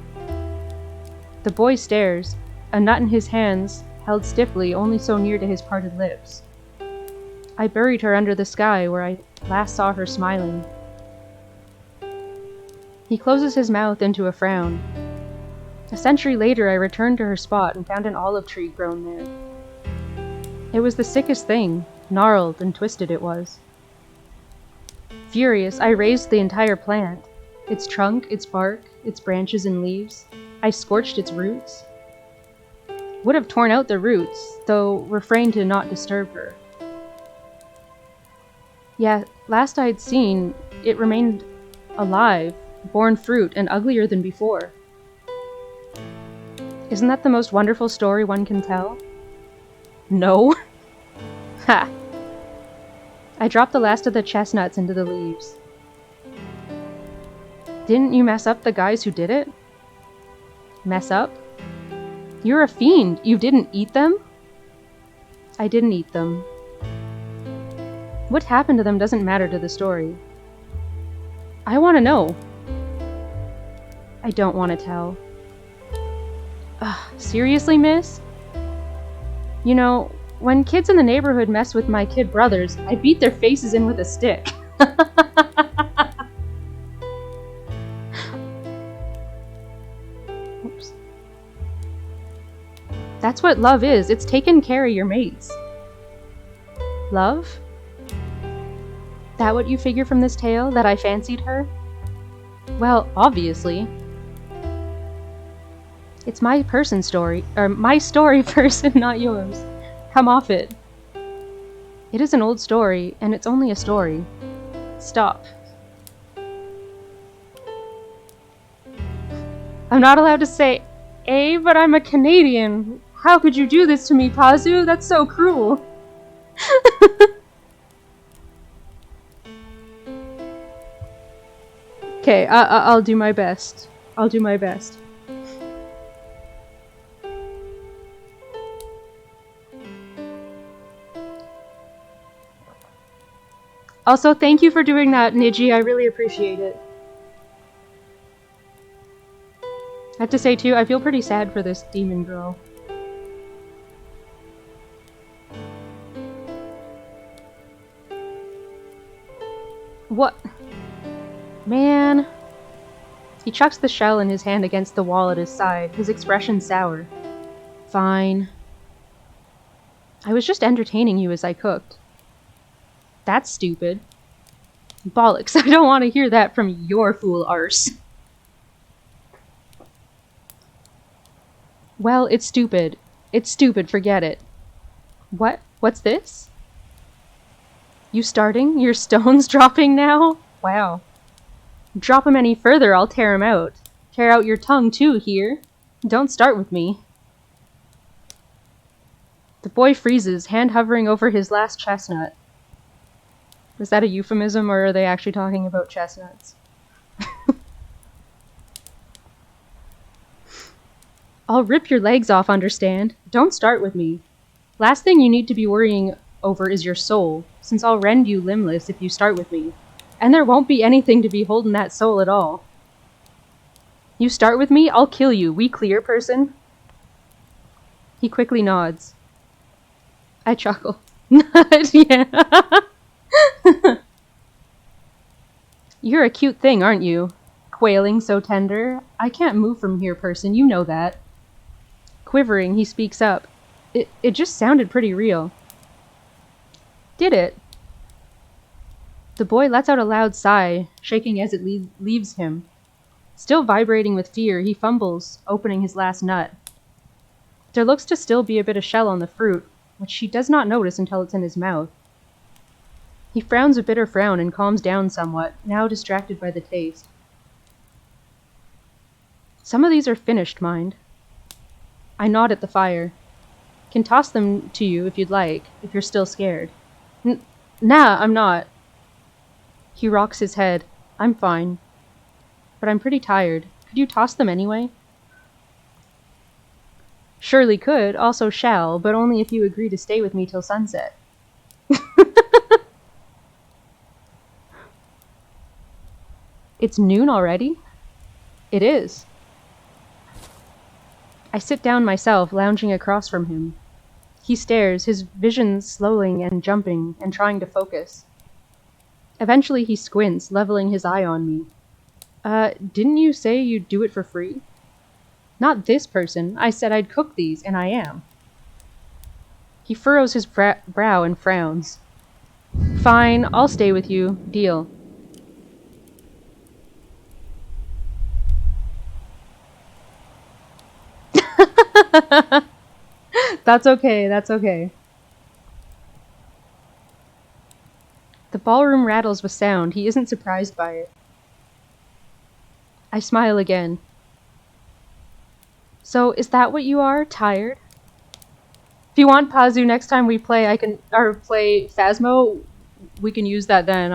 Speaker 1: The boy stares, a nut in his hands, held stiffly only so near to his parted lips. I buried her under the sky where I last saw her smiling. He closes his mouth into a frown. A century later, I returned to her spot and found an olive tree grown there. It was the sickest thing, gnarled and twisted it was. Furious, I razed the entire plant, its trunk, its bark, its branches and leaves. I scorched its roots. Would have torn out the roots, though refrained to not disturb her. Yeah, last I'd seen, it remained alive, borne fruit, and uglier than before. Isn't that the most wonderful story one can tell? No. Ha! I dropped the last of the chestnuts into the leaves. Didn't you mess up the guys who did it? Mess up? You're a fiend. You didn't eat them? I didn't eat them. What happened to them doesn't matter to the story. I want to know. I don't want to tell. Ugh, seriously, miss? You know, when kids in the neighborhood mess with my kid brothers, I beat their faces in with a stick. Oops. That's what love is. It's taking care of your mates. Love? That what you figure from this tale, that I fancied her? Well, obviously. It's my person story, or my story person, not yours. Come off it. It is an old story, and it's only a story. Stop. I'm not allowed to say, but I'm a Canadian. How could you do this to me, Pazu? That's so cruel. Okay, I'll do my best. I'll do my best. Also, thank you for doing that, Niji. I really appreciate it. I have to say, too, I feel pretty sad for this demon girl. What? Man. He chucks the shell in his hand against the wall at his side, his expression sour. Fine. I was just entertaining you as I cooked. That's stupid. Bollocks, I don't want to hear that from your fool arse. Well, it's stupid. It's stupid, forget it. What? What's this? You starting? Your stone's dropping now? Wow. Drop 'em any further, I'll tear 'em out. Tear out your tongue too, here. Don't start with me. The boy freezes, hand hovering over his last chestnut. Is that a euphemism, or are they actually talking about chestnuts? I'll rip your legs off, understand? Don't start with me. Last thing you need to be worrying over is your soul, since I'll rend you limbless if you start with me. And there won't be anything to be holding that soul at all. You start with me, I'll kill you. We clear, person? He quickly nods. I chuckle. Yeah. You're a cute thing, aren't you? Quailing so tender. I can't move from here, person, you know that. Quivering, he speaks up. It just sounded pretty real. Did it? The boy lets out a loud sigh, shaking as it leaves him. Still vibrating with fear, he fumbles, opening his last nut. There looks to still be a bit of shell on the fruit, which he does not notice until it's in his mouth. He frowns a bitter frown and calms down somewhat, now distracted by the taste. Some of these are finished, mind. I nod at the fire. Can toss them to you if you'd like, if you're still scared. Nah, I'm not. He rocks his head. I'm fine. But I'm pretty tired. Could you toss them anyway? Surely could, also shall, but only if you agree to stay with me till sunset. It's noon already? It is. I sit down myself, lounging across from him. He stares, his vision slowing and jumping, and trying to focus. Eventually he squints, leveling his eye on me. Didn't you say you'd do it for free? Not this person. I said I'd cook these, and I am. He furrows his brow and frowns. Fine, I'll stay with you. Deal. That's okay, that's okay. The ballroom rattles with sound. He isn't surprised by it. I smile again. So, is that what you are? Tired? If you want, Pazu, next time we play, play Phasmo, we can use that then.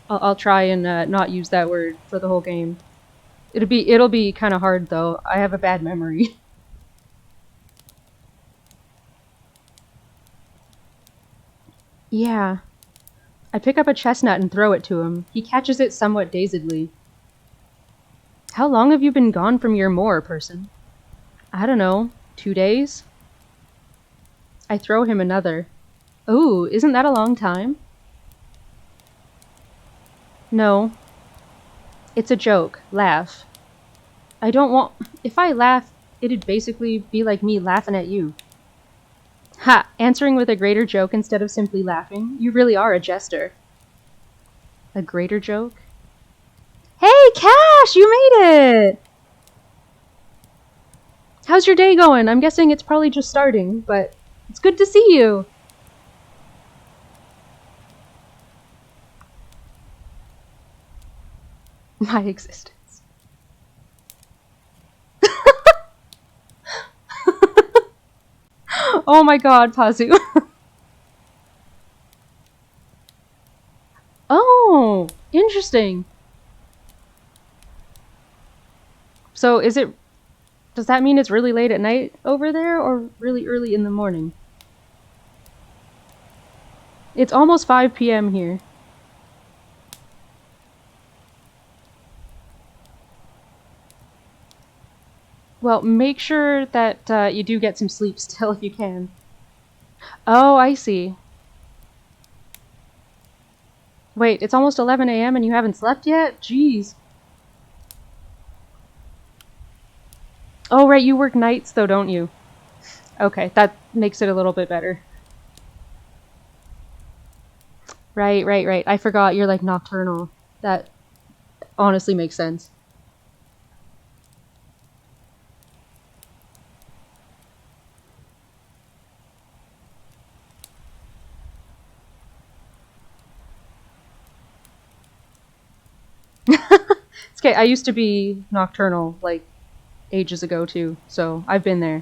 Speaker 1: I'll try and not use that word for the whole game. It'll be kind of hard though. I have a bad memory. Yeah. I pick up a chestnut and throw it to him. He catches it somewhat dazedly. How long have you been gone from your moor, person? I don't know. 2 days? I throw him another. Ooh, isn't that a long time? No. It's a joke. Laugh. I don't want... If I laugh, it'd basically be like me laughing at you. Ha! Answering with a greater joke instead of simply laughing. You really are a jester. A greater joke? Hey, Cash! You made it! How's your day going? I'm guessing it's probably just starting, but it's good to see you. My existence. Oh my god, Pazu. Oh, interesting. So does that mean it's really late at night over there or really early in the morning? It's almost 5 p.m. here. Well, make sure that you do get some sleep still if you can. Oh, I see. Wait, it's almost 11 a.m. and you haven't slept yet? Jeez. Oh, right, you work nights though, don't you? Okay, that makes it a little bit better. Right. I forgot you're like nocturnal. That honestly makes sense. It's okay, I used to be nocturnal, like, ages ago too, so I've been there.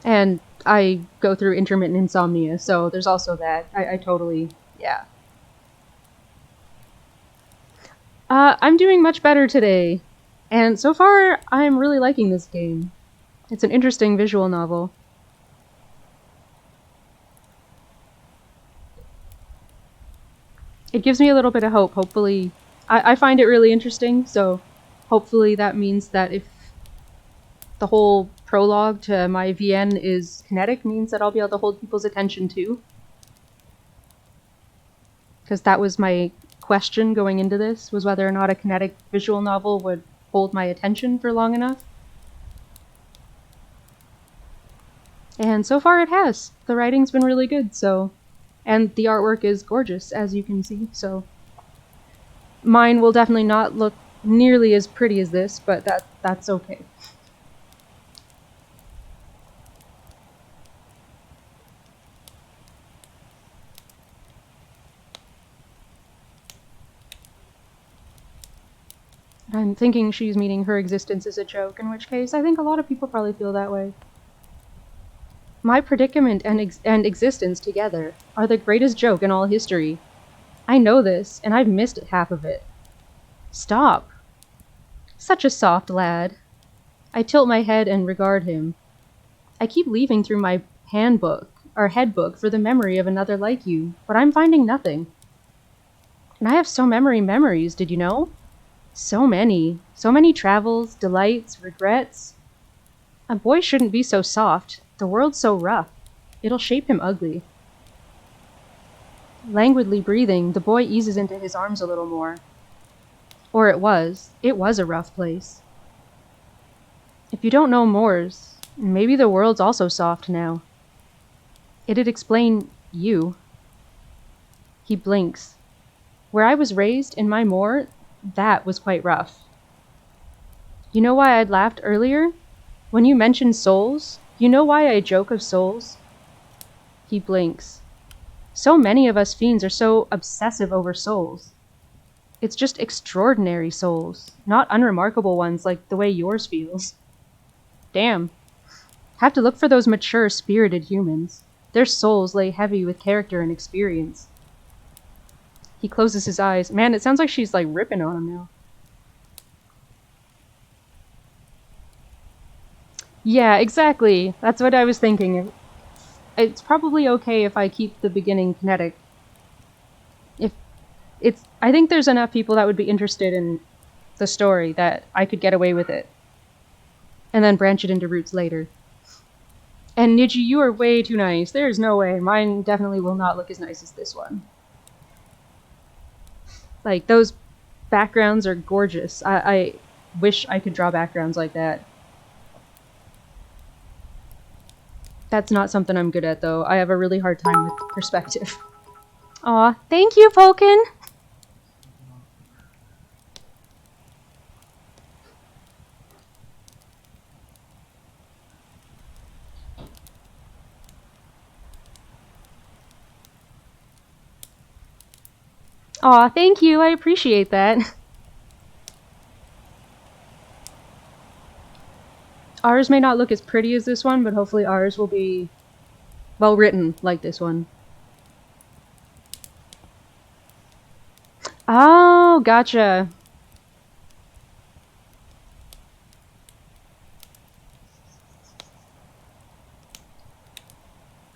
Speaker 1: And I go through intermittent insomnia, so there's also that. I totally, yeah. I'm doing much better today, and so far I'm really liking this game. It's an interesting visual novel. It gives me a little bit of hope, hopefully. I find it really interesting, so hopefully that means that if the whole prologue to my VN is kinetic, means that I'll be able to hold people's attention too. Because that was my question going into this, was whether or not a kinetic visual novel would hold my attention for long enough. And so far it has. The writing's been really good, so... And the artwork is gorgeous, as you can see, so... Mine will definitely not look nearly as pretty as this, but that's okay. I'm thinking she's meaning her existence is a joke, in which case I think a lot of people probably feel that way. My predicament and existence together are the greatest joke in all history. I know this, and I've missed half of it. Stop. Such a soft lad. I tilt my head and regard him. I keep leafing through my handbook, or headbook, for the memory of another like you, but I'm finding nothing. And I have so many memories, did you know? So many. So many travels, delights, regrets. A boy shouldn't be so soft. The world's so rough. It'll shape him ugly. Languidly breathing, the boy eases into his arms a little more. Or it was. It was a rough place. If you don't know Moors, maybe the world's also soft now. It'd explain you. He blinks. Where I was raised, in my moor, that was quite rough. You know why I'd laughed earlier? When you mentioned souls, you know why I joke of souls? He blinks. So many of us fiends are so obsessive over souls. It's just extraordinary souls, not unremarkable ones like the way yours feels. Damn. Have to look for those mature, spirited humans. Their souls lay heavy with character and experience. He closes his eyes. Man, it sounds like she's like ripping on him now. Yeah, exactly. That's what I was thinking. It's probably okay if I keep the beginning kinetic. I think there's enough people that would be interested in the story that I could get away with it. And then branch it into roots later. And Niji, you are way too nice. There's no way. Mine definitely will not look as nice as this one. Like, those backgrounds are gorgeous. I wish I could draw backgrounds like that. That's not something I'm good at, though. I have a really hard time with perspective. Aw, thank you, Pokin! Aw, thank you, I appreciate that. Ours may not look as pretty as this one, but hopefully ours will be well written like this one. Oh, gotcha.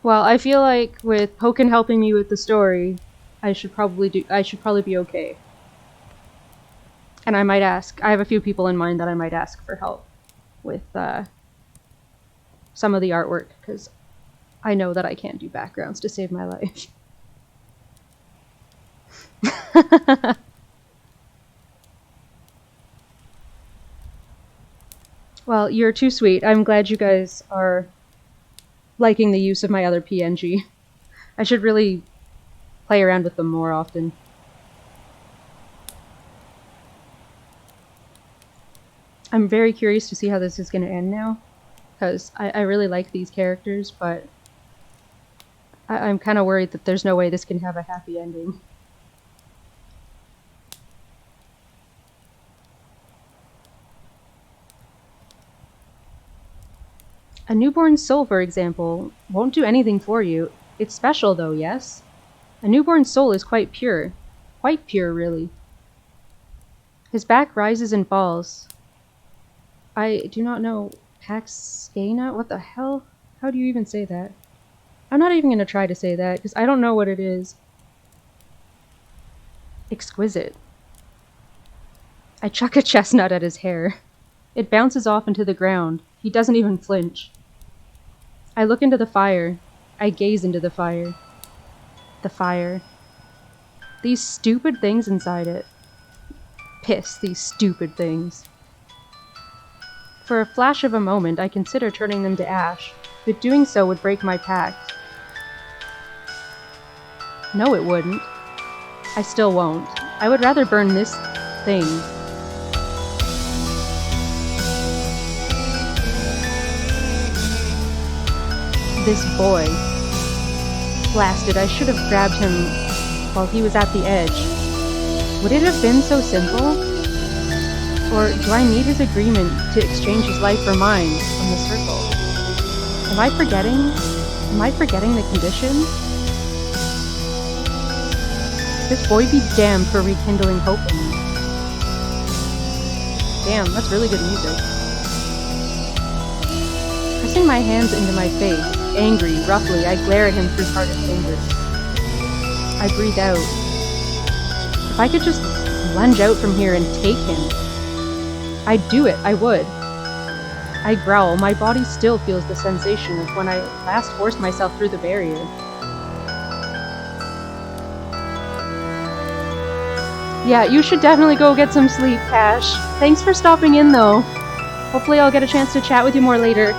Speaker 1: Well, I feel like with Pokin helping me with the story, I should probably be okay. And I might ask. I have a few people in mind that I might ask for help with some of the artwork, because I know that I can't do backgrounds to save my life. Well, you're too sweet. I'm glad you guys are liking the use of my other PNG. I should really play around with them more often. I'm very curious to see how this is going to end now, because I really like these characters, but I'm kind of worried that there's no way this can have a happy ending. A newborn soul, for example, won't do anything for you. It's special, though, yes? A newborn soul is quite pure. Quite pure, really. His back rises and falls. I do not know. Paxana? What the hell? How do you even say that? I'm not even going to try to say that, because I don't know what it is. Exquisite. I chuck a chestnut at his hair. It bounces off into the ground. He doesn't even flinch. I look into the fire. I gaze into the fire. The fire. These stupid things inside it. Piss, these stupid things. For a flash of a moment, I consider turning them to ash, but doing so would break my pact. No, it wouldn't. I still won't. I would rather burn this thing. This boy. Blasted, I should have grabbed him while he was at the edge. Would it have been so simple? Or do I need his agreement to exchange his life for mine from the circle? Am I forgetting? Am I forgetting the conditions? This boy be damned for rekindling hope in me. Damn, that's really good music. Pressing my hands into my face, angry, roughly, I glare at him through parted fingers. I breathe out. If I could just lunge out from here and take him, I'd do it, I would. I growl, my body still feels the sensation of when I last forced myself through the barrier. Yeah, you should definitely go get some sleep, Cash. Thanks for stopping in, though. Hopefully I'll get a chance to chat with you more later.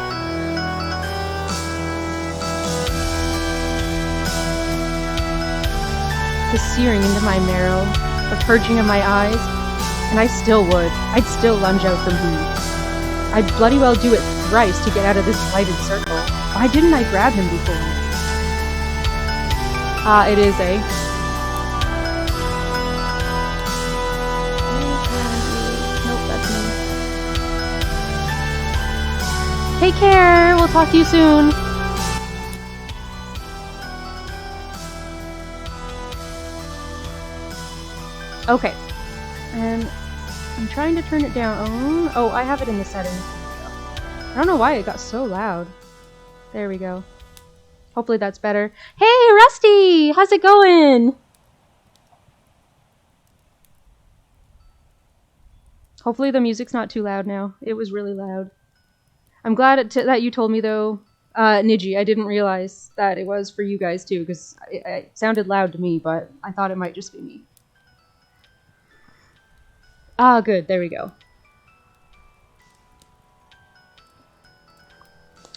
Speaker 1: The searing into my marrow, the purging of my eyes, and I still would. I'd still lunge out from him. I'd bloody well do it thrice to get out of this blighted circle. Why didn't I grab him before? Ah, it is, eh? Nope, that's me. Take care! We'll talk to you soon! Okay, and I'm trying to turn it down. Oh, I have it in the settings. I don't know why it got so loud. There we go. Hopefully that's better. Hey, Rusty! How's it going? Hopefully the music's not too loud now. It was really loud. I'm glad that you told me, though, Niji. I didn't realize that it was for you guys, too, because it sounded loud to me, but I thought it might just be me. Ah, good. There we go.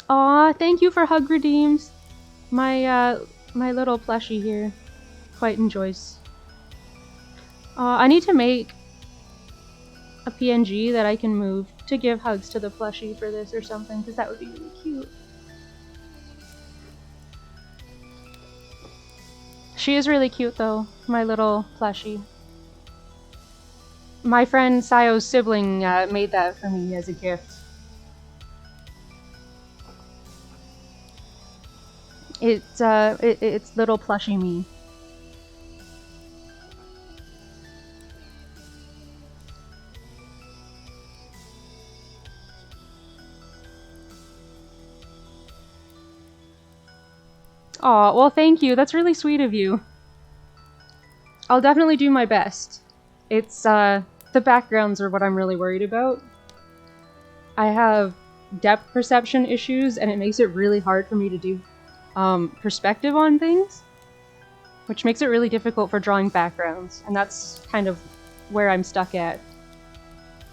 Speaker 1: Aw, thank you for hug redeems. My little plushie here quite enjoys. I need to make a PNG that I can move to give hugs to the plushie for this or something, because that would be really cute. She is really cute, though, my little plushie. My friend Sayo's sibling made that for me as a gift. It's little plushy me. Aw, well thank you. That's really sweet of you. I'll definitely do my best. It's, the backgrounds are what I'm really worried about. I have depth perception issues, and it makes it really hard for me to do perspective on things, which makes it really difficult for drawing backgrounds, and that's kind of where I'm stuck at.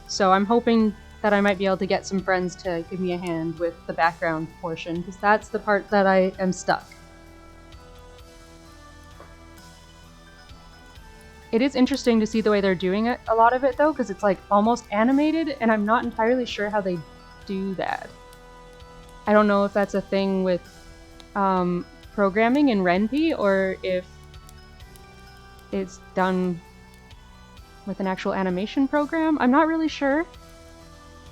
Speaker 1: So I'm hoping that I might be able to get some friends to give me a hand with the background portion, because that's the part that I am stuck. It is interesting to see the way they're doing it, a lot of it though, because it's like almost animated, and I'm not entirely sure how they do that. I don't know if that's a thing with programming in Ren'Py, or if it's done with an actual animation program. I'm not really sure,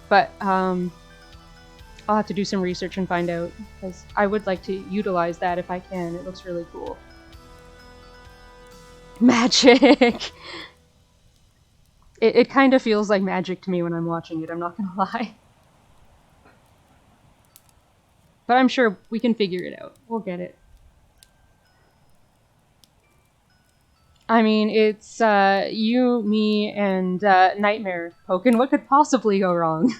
Speaker 1: but I'll I'll have to do some research and find out, because I would like to utilize that if I can. It looks really cool. Magic! It kind of feels like magic to me when I'm watching it, I'm not gonna lie. But I'm sure we can figure it out. We'll get it. I mean, it's you, me, and Nightmare. Pokin, what could possibly go wrong?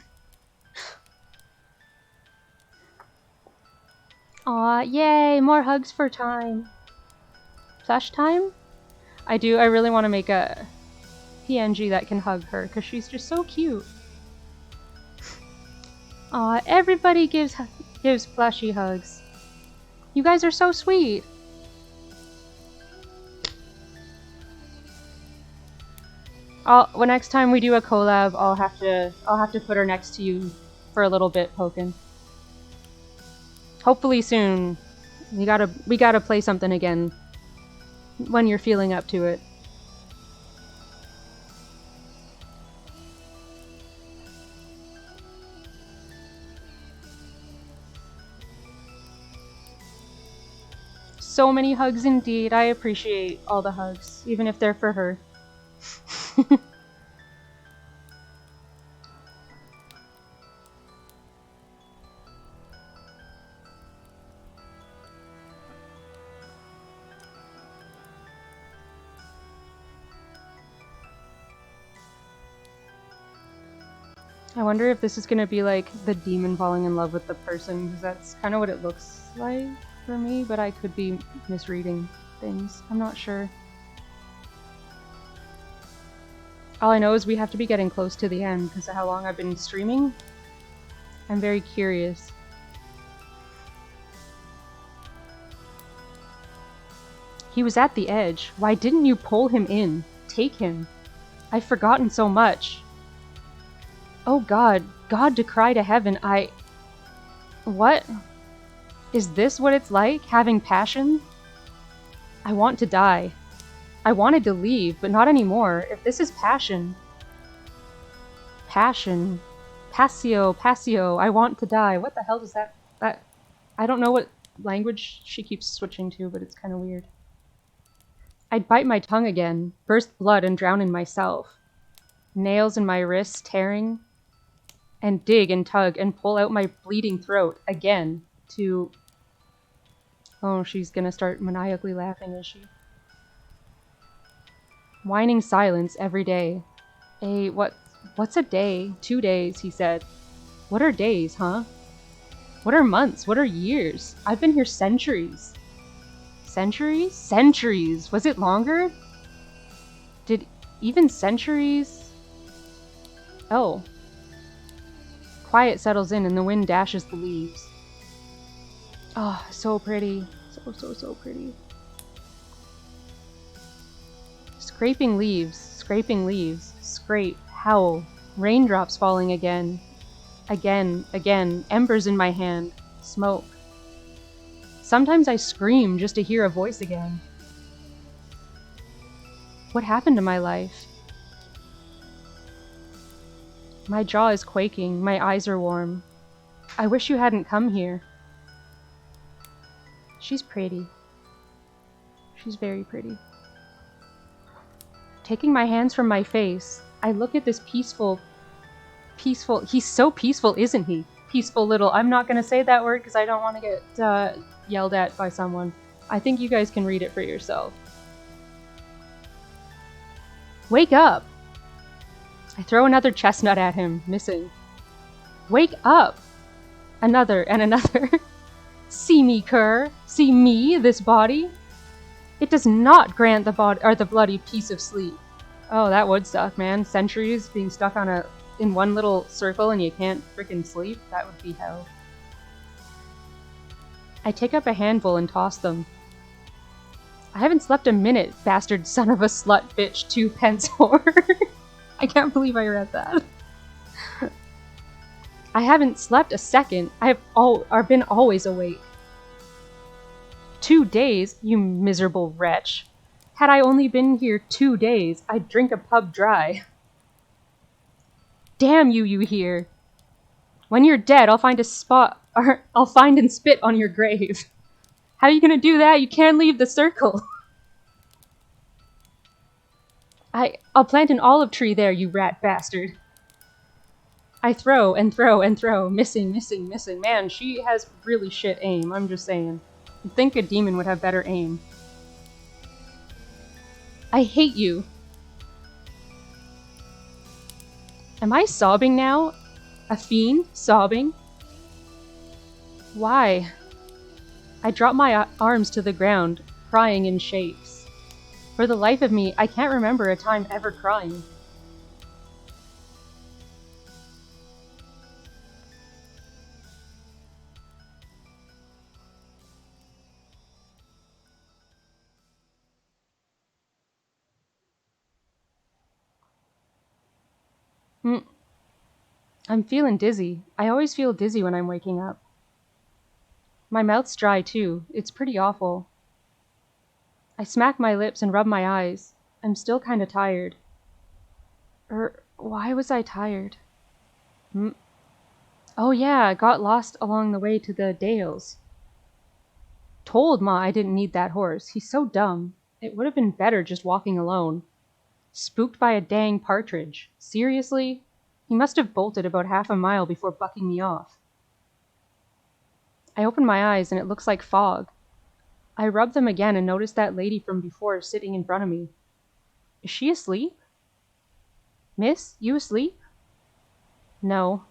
Speaker 1: Aw, yay! More hugs for Thyme. Plush time? I really want to make a PNG that can hug her, because she's just so cute. Aw, everybody gives plushy hugs. You guys are so sweet. When next time we do a collab, I'll have to put her next to you for a little bit, Pokin. Hopefully soon. We gotta play something again when you're feeling up to it. So many hugs indeed. I appreciate all the hugs, even if they're for her. I wonder if this is gonna be like the demon falling in love with the person, because that's kind of what it looks like for me, but I could be misreading things. I'm not sure. All I know is we have to be getting close to the end because of how long I've been streaming. I'm very curious. He was at the edge. Why didn't you pull him in? Take him. I've forgotten so much. Oh God, God to cry to heaven, What? Is this what it's like, having passion? I want to die. I wanted to leave, but not anymore. If this is passion... Passion. Passio, I want to die. What the hell does that... I don't know what language she keeps switching to, but it's kind of weird. I'd bite my tongue again, burst blood and drown in myself. Nails in my wrists tearing... and dig and tug and pull out my bleeding throat again to... Oh, she's gonna start maniacally laughing, is she? Whining silence every day. What's a day? 2 days, he said. What are days, huh? What are months? What are years? I've been here centuries. Centuries? Centuries! Was it longer? Did even centuries... Oh. Quiet settles in and the wind dashes the leaves. Oh, so pretty. So pretty. Scraping leaves, scrape, howl, raindrops falling again. Again, embers in my hand, smoke. Sometimes I scream just to hear a voice again. What happened to my life? My jaw is quaking, my eyes are warm. I wish you hadn't come here. She's pretty. She's very pretty. Taking my hands from my face, I look at this peaceful, he's so peaceful, isn't he? Peaceful little, I'm not gonna say that word because I don't want to get yelled at by someone. I think you guys can read it for yourself. Wake up! I throw another chestnut at him, missing. Wake up! Another and another. See me, cur. See me, this body. It does not grant the bloody peace of sleep. Oh, that would suck, man. Centuries being stuck in one little circle and you can't frickin' sleep. That would be hell. I take up a handful and toss them. I haven't slept a minute, bastard son of a slut bitch 2 pence whore. I can't believe I read that. I haven't slept a second. I have been always awake. 2 days, you miserable wretch. Had I only been here 2 days, I'd drink a pub dry. Damn you, you hear. When you're dead, I'll find a spot, or I'll find and spit on your grave. How are you gonna do that? You can't leave the circle. I'll plant an olive tree there, you rat bastard. I throw and throw and throw, missing, missing, missing. Man, she has really shit aim, I'm just saying. You'd think a demon would have better aim. I hate you. Am I sobbing now? A fiend? Sobbing? Why? I drop my arms to the ground, crying in shakes. For the life of me, I can't remember a time ever crying. I'm feeling dizzy. I always feel dizzy when I'm waking up. My mouth's dry too. It's pretty awful. I smack my lips and rub my eyes. I'm still kinda tired. Why was I tired? Oh yeah, I got lost along the way to the Dales. Told Ma I didn't need that horse. He's so dumb. It would have been better just walking alone. Spooked by a dang partridge. Seriously? He must have bolted about half a mile before bucking me off. I open my eyes and it looks like fog. I rub them again and notice that lady from before sitting in front of me. Is she asleep? Miss, you asleep? No.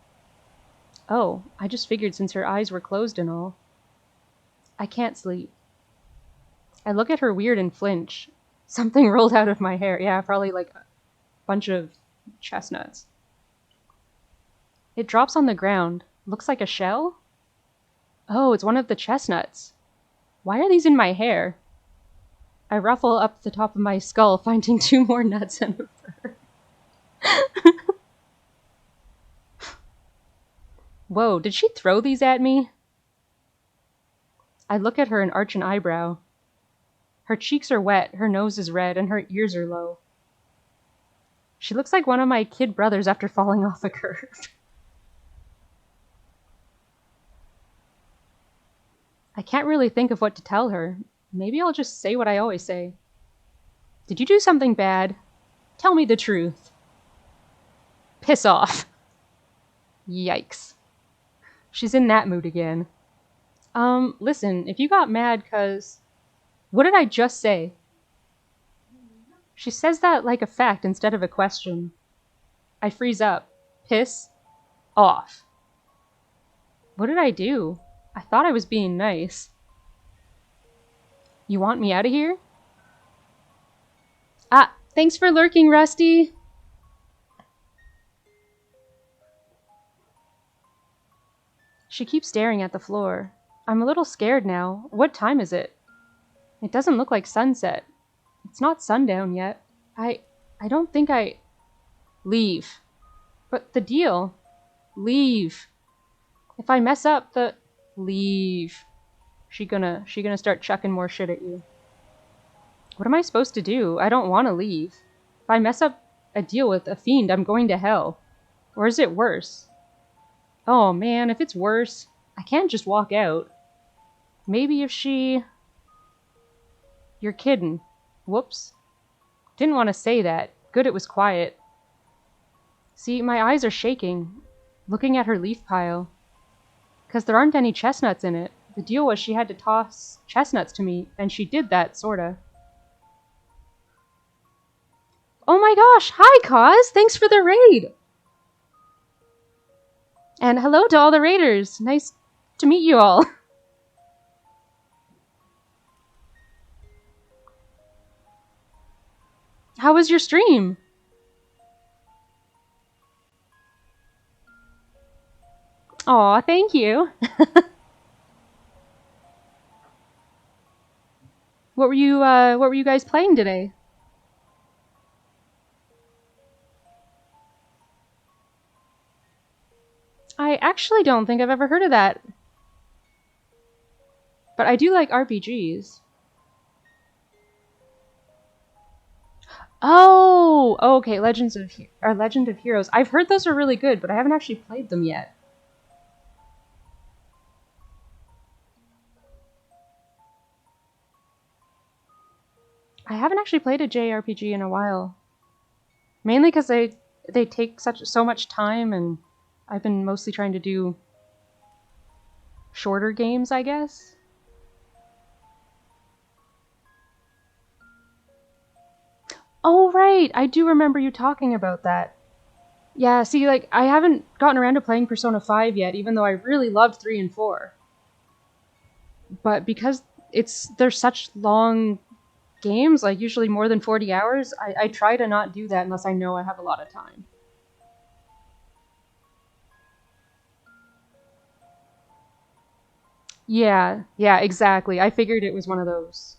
Speaker 1: Oh, I just figured since her eyes were closed and all. I can't sleep. I look at her weird and flinch. Something rolled out of my hair. Yeah, probably like a bunch of chestnuts. It drops on the ground. Looks like a shell? Oh, it's one of the chestnuts. Why are these in my hair? I ruffle up the top of my skull, finding 2 more nuts and a fur. Whoa, did she throw these at me? I look at her and arch an eyebrow. Her cheeks are wet, her nose is red, and her ears are low. She looks like one of my kid brothers after falling off a curve. I can't really think of what to tell her. Maybe I'll just say what I always say. Did you do something bad? Tell me the truth. Piss off. Yikes. She's in that mood again. Listen, if you got mad 'cause... What did I just say? She says that like a fact instead of a question. I freeze up. Piss off. What did I do? I thought I was being nice. You want me out of here? Ah, thanks for lurking, Rusty. She keeps staring at the floor. I'm a little scared now. What time is it? It doesn't look like sunset. It's not sundown yet. I don't think I... Leave. But the deal. Leave. If I mess up, the... Leave. She gonna start chucking more shit at you. What am I supposed to do? I don't want to leave. If I mess up a deal with a fiend, I'm going to hell. Or is it worse? Oh man, if it's worse, I can't just walk out. Maybe if she... You're kidding. Whoops. Didn't want to say that. Good it was quiet. See, my eyes are shaking, looking at her leaf pile. 'Cause there aren't any chestnuts in it. The deal was she had to toss chestnuts to me, and she did that, sorta. Oh my gosh! Hi, Kaz! Thanks for the raid! And hello to all the raiders! Nice to meet you all! How was your stream? Aw, thank you! What were you guys playing today? I actually don't think I've ever heard of that. But I do like RPGs. Oh, okay, Legend of Heroes. I've heard those are really good, but I haven't actually played them yet. I haven't actually played a JRPG in a while. Mainly because they take so much time, and I've been mostly trying to do shorter games, I guess. Oh, right! I do remember you talking about that. Yeah, see, like, I haven't gotten around to playing Persona 5 yet, even though I really loved 3 and 4. But because they're such long games, like usually more than 40 hours, I try to not do that unless I know I have a lot of time. Yeah, exactly. I figured it was one of those.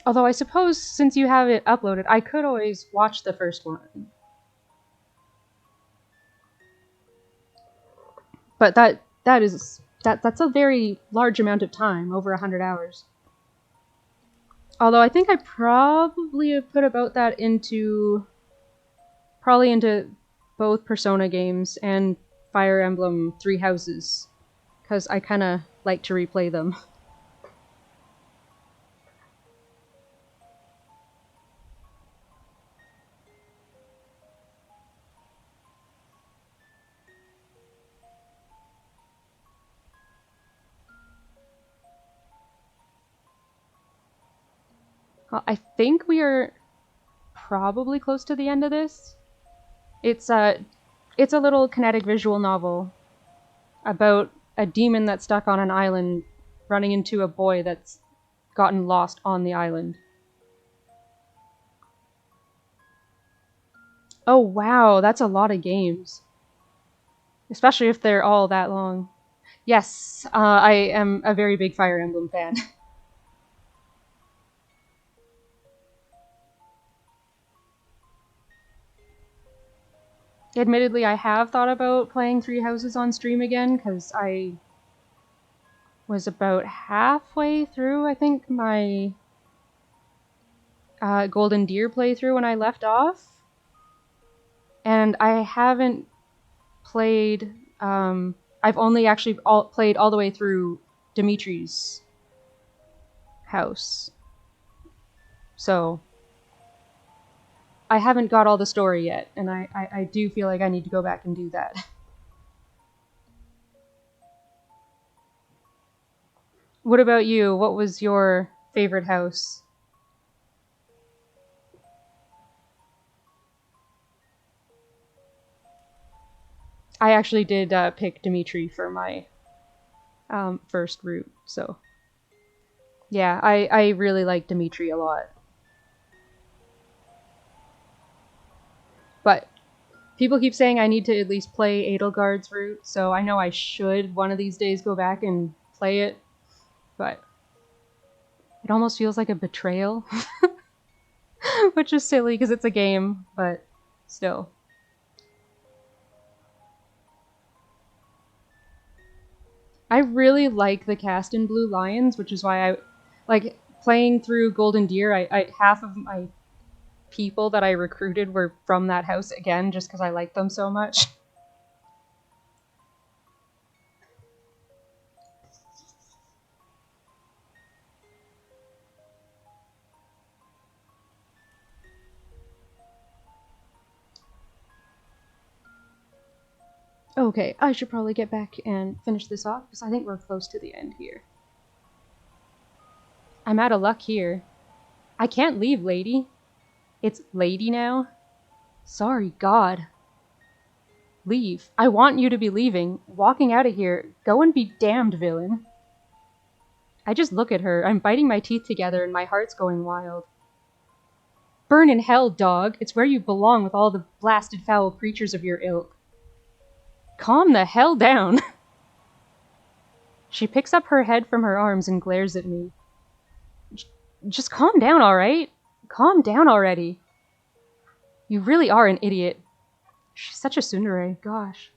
Speaker 1: Although I suppose since you have it uploaded, I could always watch the first one. But that's a very large amount of time, over 100 hours. Although I think I probably have put about that into both Persona games and Fire Emblem Three Houses, because I kind of like to replay them. Well, I think we are probably close to the end of this. It's a little kinetic visual novel about a demon that's stuck on an island running into a boy that's gotten lost on the island. Oh wow, that's a lot of games. Especially if they're all that long. Yes, I am a very big Fire Emblem fan. Admittedly, I have thought about playing Three Houses on stream again, because I was about halfway through, I think, my Golden Deer playthrough when I left off. And I haven't played... I've only actually played all the way through Dimitri's house. So I haven't got all the story yet, and I do feel like I need to go back and do that. What about you? What was your favorite house? I actually did pick Dimitri for my first route, so yeah, I really like Dimitri a lot. But people keep saying I need to at least play Edelgard's route, so I know I should one of these days go back and play it, but it almost feels like a betrayal. Which is silly because it's a game, but still. I really like the cast in Blue Lions, which is why I like playing through Golden Deer. I half of my people that I recruited were from that house again, just because I like them so much. Okay, I should probably get back and finish this off, because I think we're close to the end here. I'm out of luck here. I can't leave, lady. It's lady now? Sorry, God. Leave. I want you to be leaving. Walking out of here. Go and be damned, villain. I just look at her. I'm biting my teeth together and my heart's going wild. Burn in hell, dog. It's where you belong with all the blasted foul creatures of your ilk. Calm the hell down. She picks up her head from her arms and glares at me. Just calm down, alright? Calm down already. You really are an idiot. She's such a tsundere, gosh.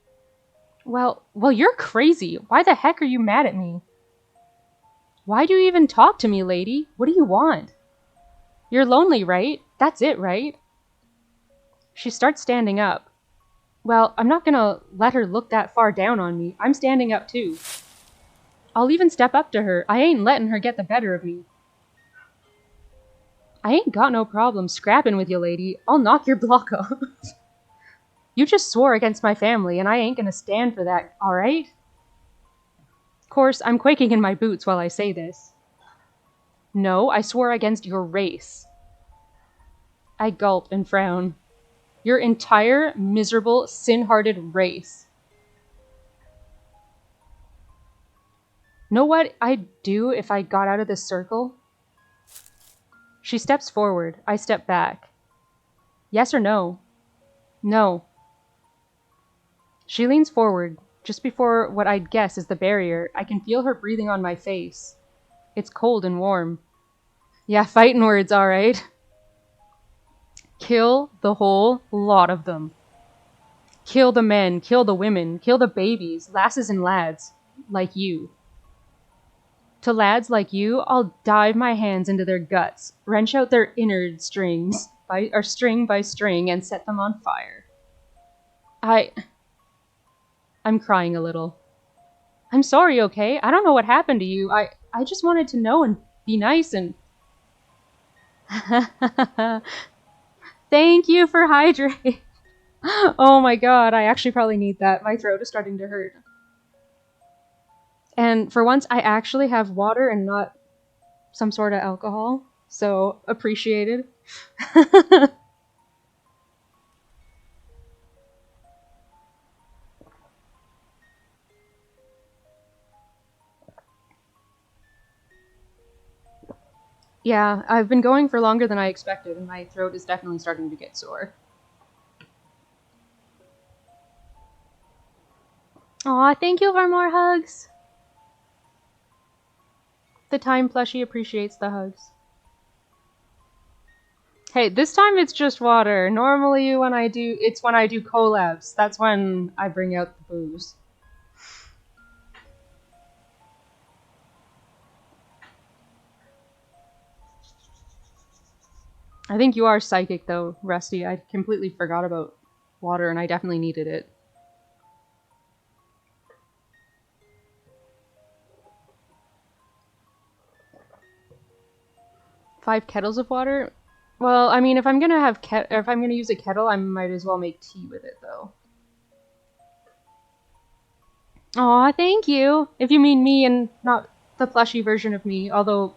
Speaker 1: Well, you're crazy. Why the heck are you mad at me? Why do you even talk to me, lady? What do you want? You're lonely, right? That's it, right? She starts standing up. Well, I'm not gonna let her look that far down on me. I'm standing up too. I'll even step up to her. I ain't letting her get the better of me. I ain't got no problem scrapping with you, lady. I'll knock your block off. You just swore against my family, and I ain't gonna stand for that, alright? Of course, I'm quaking in my boots while I say this. No, I swore against your race. I gulp and frown. Your entire, miserable, sin-hearted race. Know what I'd do if I got out of this circle? She steps forward. I step back. Yes or no? No. She leans forward. Just before what I'd guess is the barrier, I can feel her breathing on my face. It's cold and warm. Yeah, fighting words, alright. Kill the whole lot of them. Kill the men, kill the women, kill the babies, lasses and lads, like you. To lads like you, I'll dive my hands into their guts, wrench out their innard strings, string by string, and set them on fire. I'm crying a little. I'm sorry, okay? I don't know what happened to you. I just wanted to know and be nice and... Thank you for hydrating. Oh my god, I actually probably need that. My throat is starting to hurt. And for once, I actually have water and not some sort of alcohol. So, appreciated. Yeah, I've been going for longer than I expected, and my throat is definitely starting to get sore. Aw, thank you for more hugs! The Thyme plushie appreciates the hugs. Hey, this time it's just water. Normally when I do collabs. That's when I bring out the booze. I think you are psychic though, Rusty. I completely forgot about water and I definitely needed it. Five kettles of water? Well, I mean, if I'm gonna use a kettle, I might as well make tea with it, though. Aw, thank you! If you mean me and not the plushy version of me, although...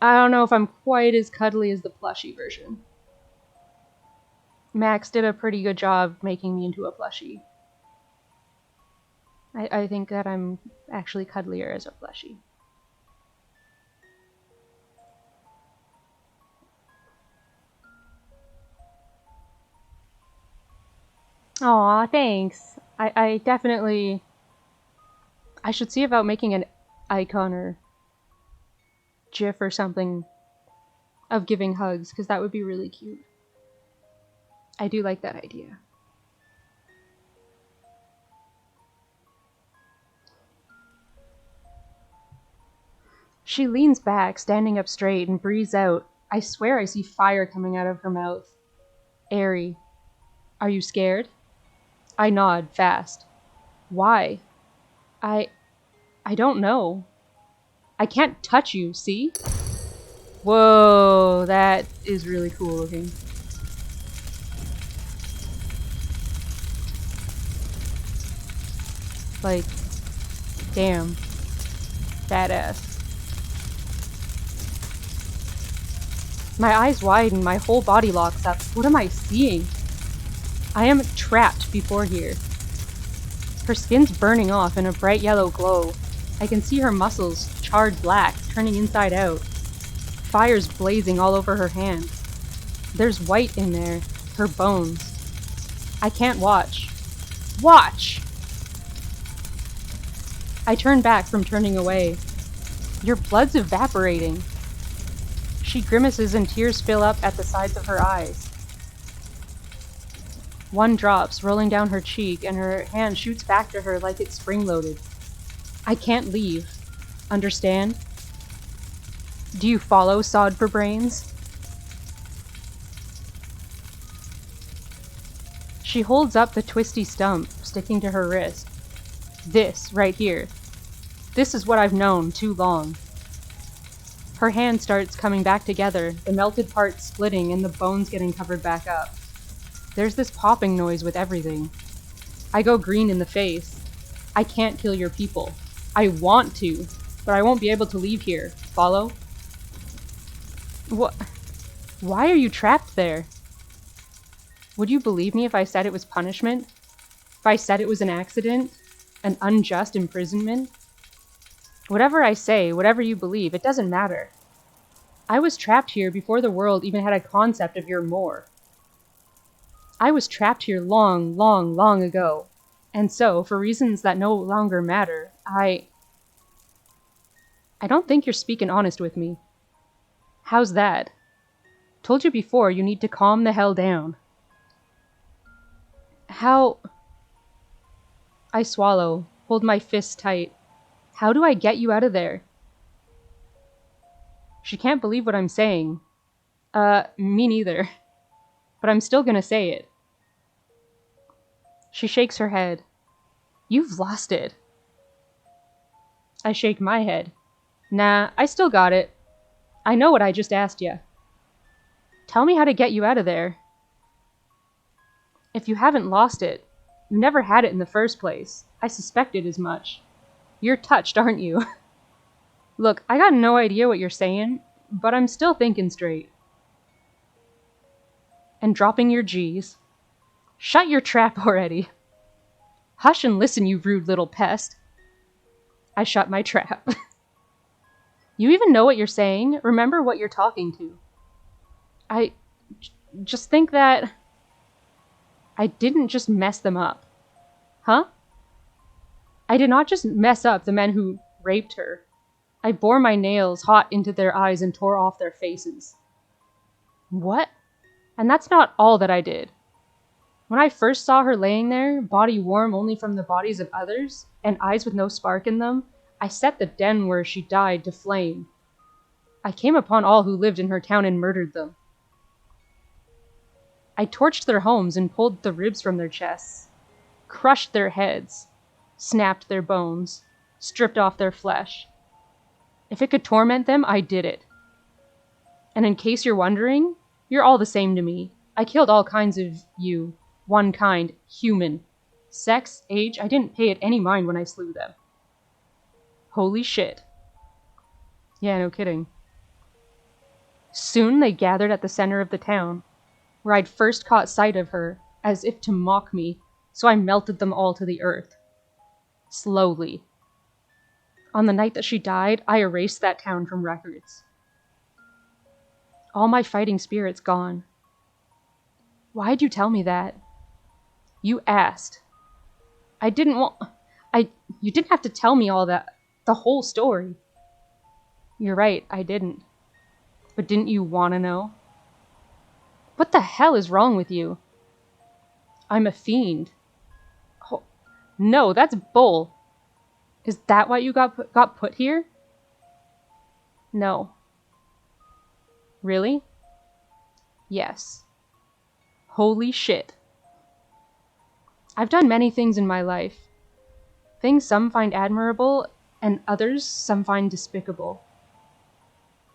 Speaker 1: I don't know if I'm quite as cuddly as the plushy version. Max did a pretty good job making me into a plushie. I think that I'm actually cuddlier as a plushie. Aw, thanks. I definitely... I should see about making an icon or GIF or something of giving hugs, because that would be really cute. I do like that idea. She leans back, standing up straight, and breathes out. I swear I see fire coming out of her mouth. Airy. Are you scared? I nod, fast. Why? I don't know. I can't touch you, see? Whoa, that is really cool looking. Like, damn. Badass. My eyes widen, my whole body locks up. What am I seeing? I am trapped before here. Her skin's burning off in a bright yellow glow. I can see her muscles, charred black, turning inside out. Fire's blazing all over her hand. There's white in there, her bones. I can't watch. Watch! I turn back from turning away. Your blood's evaporating. She grimaces and tears fill up at the sides of her eyes. One drops, rolling down her cheek, and her hand shoots back to her like it's spring-loaded. I can't leave. Understand? Do you follow Sod for Brains? She holds up the twisty stump, sticking to her wrist. This, right here. This is what I've known too long. Her hand starts coming back together, the melted parts splitting and the bones getting covered back up. There's this popping noise with everything. I go green in the face. I can't kill your people. I want to, but I won't be able to leave here. Follow? What? Why are you trapped there? Would you believe me if I said it was punishment? If I said it was an accident? An unjust imprisonment? Whatever I say, whatever you believe, it doesn't matter. I was trapped here before the world even had a concept of your more. I was trapped here long, long, long ago. And so, for reasons that no longer matter, I don't think you're speaking honest with me. How's that? Told you before, you need to calm the hell down. How? I swallow, hold my fist tight. How do I get you out of there? She can't believe what I'm saying. Me neither. But I'm still gonna say it. She shakes her head. You've lost it. I shake my head. Nah, I still got it. I know what I just asked you. Tell me how to get you out of there. If you haven't lost it, you never had it in the first place. I suspected as much. You're touched, aren't you? Look, I got no idea what you're saying, but I'm still thinking straight. And dropping your G's. Shut your trap already. Hush and listen, you rude little pest. I shut my trap. You even know what you're saying? Remember what you're talking to. I just think that I didn't just mess them up. Huh? I did not just mess up the men who raped her. I bore my nails hot into their eyes and tore off their faces. What? And that's not all that I did. When I first saw her laying there, body warm only from the bodies of others, and eyes with no spark in them, I set the den where she died to flame. I came upon all who lived in her town and murdered them. I torched their homes and pulled the ribs from their chests, crushed their heads, snapped their bones, stripped off their flesh. If it could torment them, I did it. And in case you're wondering, you're all the same to me. I killed all kinds of you. One kind, human. Sex, age, I didn't pay it any mind when I slew them. Holy shit. Yeah, no kidding. Soon they gathered at the center of the town, where I'd first caught sight of her, as if to mock me, so I melted them all to the earth. Slowly. On the night that she died, I erased that town from records. All my fighting spirit's gone. Why'd you tell me that? You asked. I didn't want... You didn't have to tell me all that. The whole story. You're right, I didn't. But didn't you want to know? What the hell is wrong with you? I'm a fiend. Oh, no, that's bull. Is that why you got put here? No. Really? Yes. Holy shit. I've done many things in my life. Things some find admirable, and others some find despicable.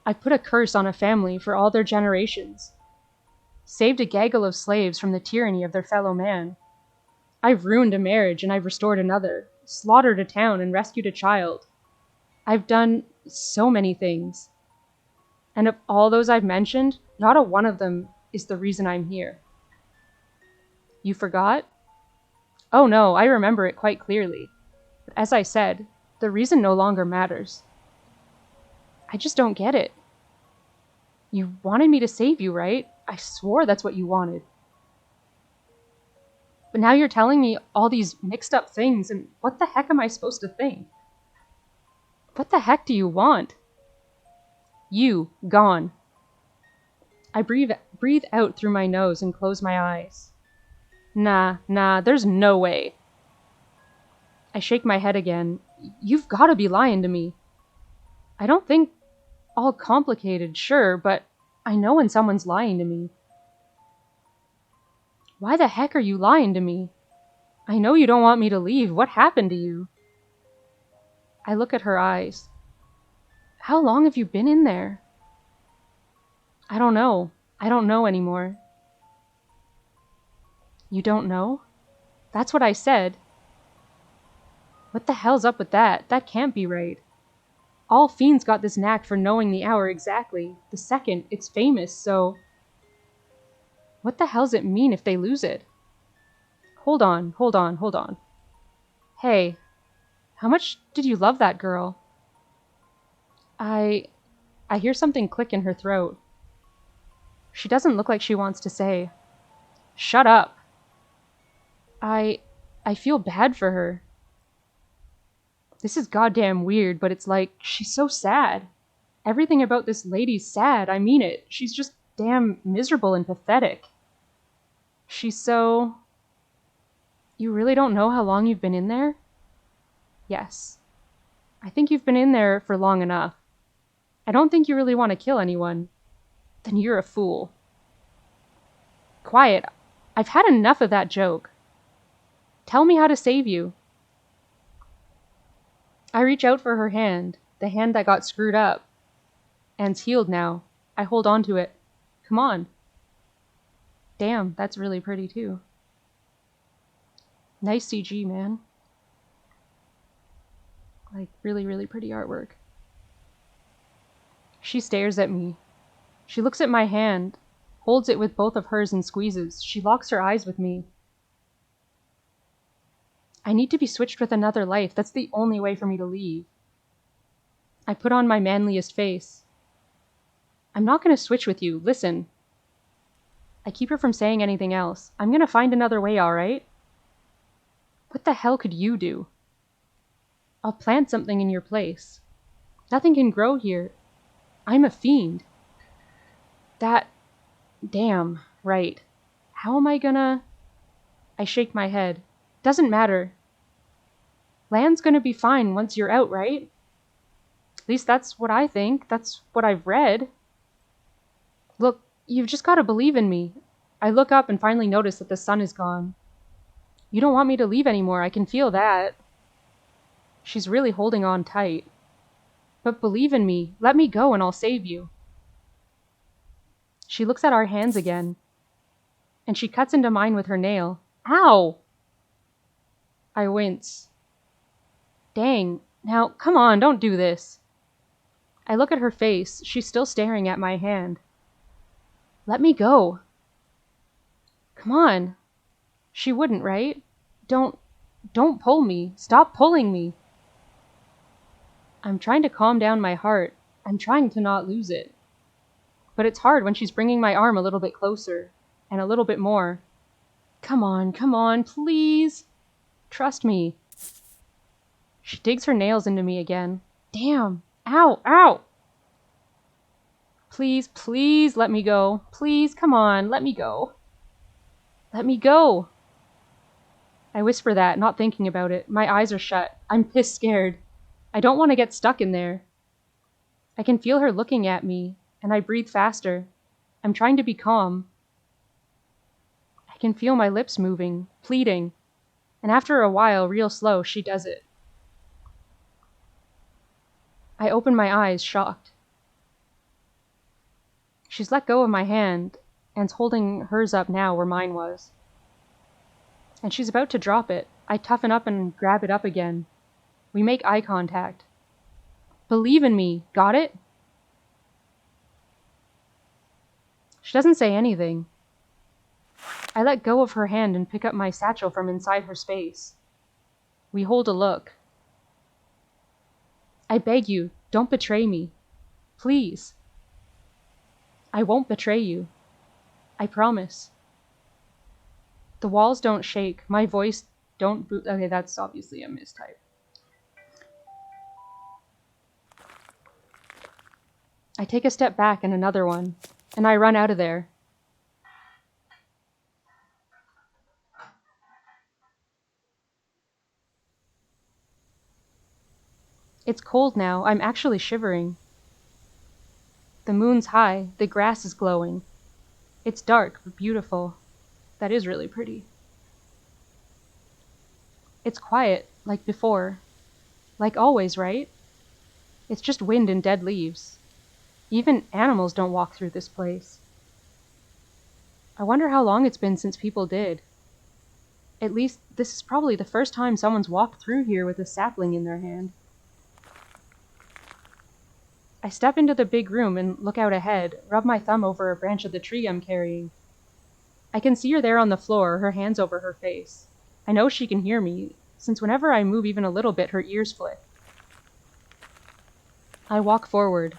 Speaker 1: I've put a curse on a family for all their generations. Saved a gaggle of slaves from the tyranny of their fellow man. I've ruined a marriage and I've restored another, slaughtered a town and rescued a child. I've done so many things. And of all those I've mentioned, not a one of them is the reason I'm here. You forgot? Oh no, I remember it quite clearly. But as I said, the reason no longer matters. I just don't get it. You wanted me to save you, right? I swore that's what you wanted. But now you're telling me all these mixed up things, and what the heck am I supposed to think? What the heck do you want? You, gone. I breathe out through my nose and close my eyes. Nah, there's no way. I shake my head again. You've got to be lying to me. I don't think all complicated, sure, but I know when someone's lying to me. Why the heck are you lying to me? I know you don't want me to leave. What happened to you? I look at her eyes. How long have you been in there? I don't know. I don't know anymore. You don't know? That's what I said. What the hell's up with that? That can't be right. All fiends got this knack for knowing the hour exactly. The second, it's famous, so... What the hell's it mean if they lose it? Hold on. Hey, how much did you love that girl? I hear something click in her throat. She doesn't look like she wants to say. Shut up. I feel bad for her. This is goddamn weird, but it's like, she's so sad. Everything about this lady's sad, I mean it. She's just damn miserable and pathetic. She's so... You really don't know how long you've been in there? Yes. I think you've been in there for long enough. I don't think you really want to kill anyone. Then you're a fool. Quiet. I've had enough of that joke. Tell me how to save you. I reach out for her hand, the hand that got screwed up. And's healed now. I hold on to it. Come on. Damn, that's really pretty too. Nice CG, man. Like, really, really pretty artwork. She stares at me. She looks at my hand, holds it with both of hers and squeezes. She locks her eyes with me. I need to be switched with another life. That's the only way for me to leave. I put on my manliest face. I'm not going to switch with you. Listen. I keep her from saying anything else. I'm going to find another way, all right? What the hell could you do? I'll plant something in your place. Nothing can grow here. I'm a fiend. Damn, right. How am I gonna... I shake my head. Doesn't matter. Land's gonna be fine once you're out, right? At least that's what I think. That's what I've read. Look, you've just gotta believe in me. I look up and finally notice that the sun is gone. You don't want me to leave anymore, I can feel that. She's really holding on tight. But believe in me. Let me go and I'll save you. She looks at our hands again. And she cuts into mine with her nail. Ow! I wince. Dang. Now, come on, don't do this. I look at her face. She's still staring at my hand. Let me go. Come on. She wouldn't, right? Don't pull me. Stop pulling me. I'm trying to calm down my heart. I'm trying to not lose it. But it's hard when she's bringing my arm a little bit closer. And a little bit more. Come on, please. Trust me. She digs her nails into me again. Damn. Ow. Please let me go. Please, come on, let me go. Let me go. I whisper that, not thinking about it. My eyes are shut. I'm pissed scared. I don't want to get stuck in there. I can feel her looking at me, and I breathe faster. I'm trying to be calm. I can feel my lips moving, pleading, and after a while, real slow, she does it. I open my eyes, shocked. She's let go of my hand, and's holding hers up now where mine was. And she's about to drop it. I toughen up and grab it up again. We make eye contact. Believe in me, got it? She doesn't say anything. I let go of her hand and pick up my satchel from inside her space. We hold a look. I beg you, don't betray me. Please. I won't betray you. I promise. The walls don't shake. My voice don't boot. Okay, that's obviously a mistype. I take a step back and another one, and I run out of there. It's cold now. I'm actually shivering. The moon's high. The grass is glowing. It's dark, but beautiful. That is really pretty. It's quiet, like before. Like always, right? It's just wind and dead leaves. Even animals don't walk through this place. I wonder how long it's been since people did. At least, this is probably the first time someone's walked through here with a sapling in their hand. I step into the big room and look out ahead, rub my thumb over a branch of the tree I'm carrying. I can see her there on the floor, her hands over her face. I know she can hear me, since whenever I move even a little bit, her ears flick. I walk forward.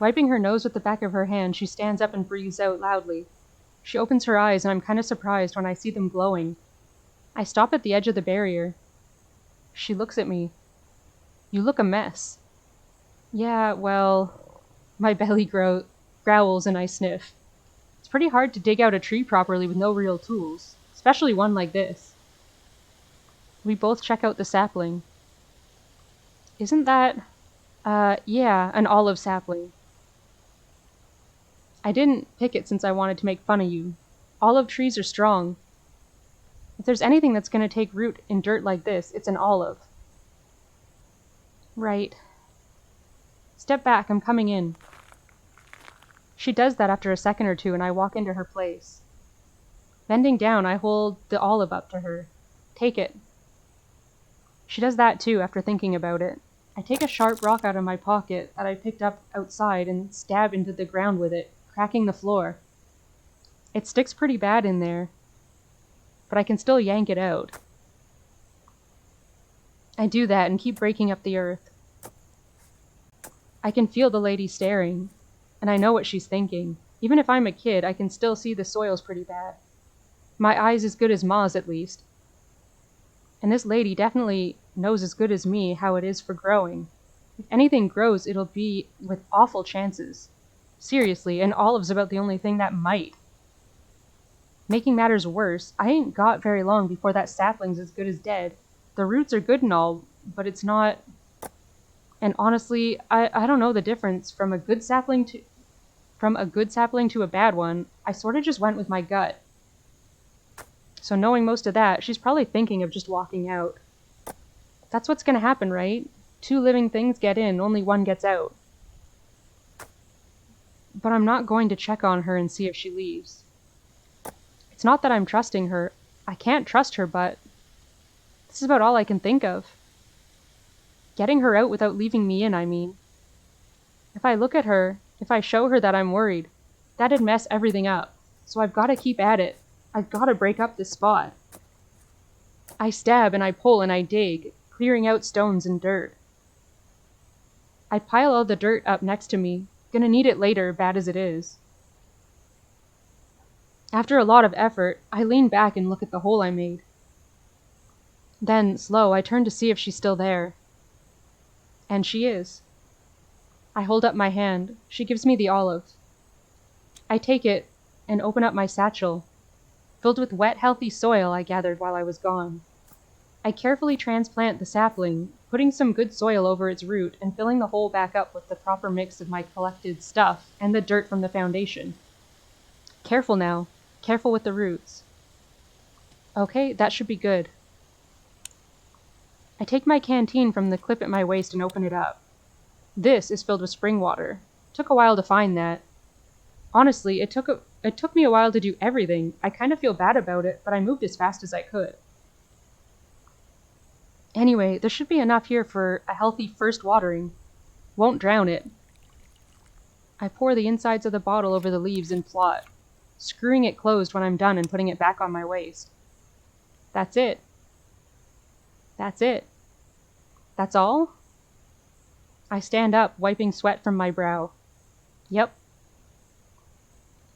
Speaker 1: Wiping her nose with the back of her hand, she stands up and breathes out loudly. She opens her eyes, and I'm kind of surprised when I see them glowing. I stop at the edge of the barrier. She looks at me. You look a mess. Yeah, well, my belly growls and I sniff. It's pretty hard to dig out a tree properly with no real tools, especially one like this. We both check out the sapling. Isn't that, yeah, an olive sapling. I didn't pick it since I wanted to make fun of you. Olive trees are strong. If there's anything that's going to take root in dirt like this, it's an olive. Right. Step back, I'm coming in. She does that after a second or two, and I walk into her place. Bending down, I hold the olive up to her. Take it. She does that too after thinking about it. I take a sharp rock out of my pocket that I picked up outside and stab into the ground with it, cracking the floor. It sticks pretty bad in there, but I can still yank it out. I do that and keep breaking up the earth. I can feel the lady staring, and I know what she's thinking. Even if I'm a kid, I can still see the soil's pretty bad. My eye's as good as Ma's, at least. And this lady definitely knows as good as me how it is for growing. If anything grows, it'll be with awful chances. Seriously, and olive's about the only thing that might. Making matters worse, I ain't got very long before that sapling's as good as dead. The roots are good and all, but it's not... And honestly, I don't know the difference from a good sapling to a bad one. I sort of just went with my gut. So knowing most of that, she's probably thinking of just walking out. That's what's gonna happen, right? Two living things get in, only one gets out. But I'm not going to check on her and see if she leaves. It's not that I'm trusting her. I can't trust her, but this is about all I can think of. Getting her out without leaving me in, I mean. If I look at her, if I show her that I'm worried, that'd mess everything up. So I've got to keep at it. I've got to break up this spot. I stab and I pull and I dig, clearing out stones and dirt. I pile all the dirt up next to me. Gonna need it later, bad as it is. After a lot of effort, I lean back and look at the hole I made. Then, slow, I turn to see if she's still there. And she is. I hold up my hand. She gives me the olive. I take it and open up my satchel, filled with wet, healthy soil I gathered while I was gone. I carefully transplant the sapling, putting some good soil over its root and filling the hole back up with the proper mix of my collected stuff and the dirt from the foundation. Careful now. Careful with the roots. Okay, that should be good. I take my canteen from the clip at my waist and open it up. This is filled with spring water. Took a while to find that. Honestly, it took me a while to do everything. I kind of feel bad about it, but I moved as fast as I could. Anyway, there should be enough here for a healthy first watering. Won't drown it. I pour the insides of the bottle over the leaves and plot, screwing it closed when I'm done and putting it back on my waist. That's it. That's it. That's all? I stand up, wiping sweat from my brow. Yep.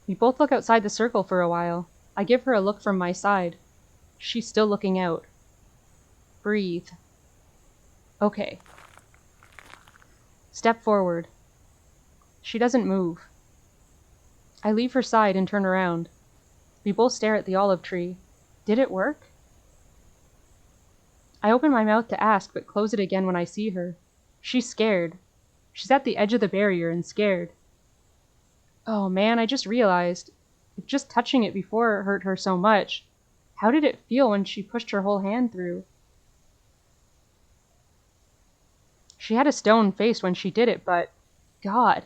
Speaker 1: We both look outside the circle for a while. I give her a look from my side. She's still looking out. Breathe. Okay. Step forward. She doesn't move. I leave her side and turn around. We both stare at the olive tree. Did it work? I open my mouth to ask, but close it again when I see her. She's scared. She's at the edge of the barrier and scared. Oh man, I just realized, if just touching it before hurt her so much, how did it feel when she pushed her whole hand through? She had a stone face when she did it, but God,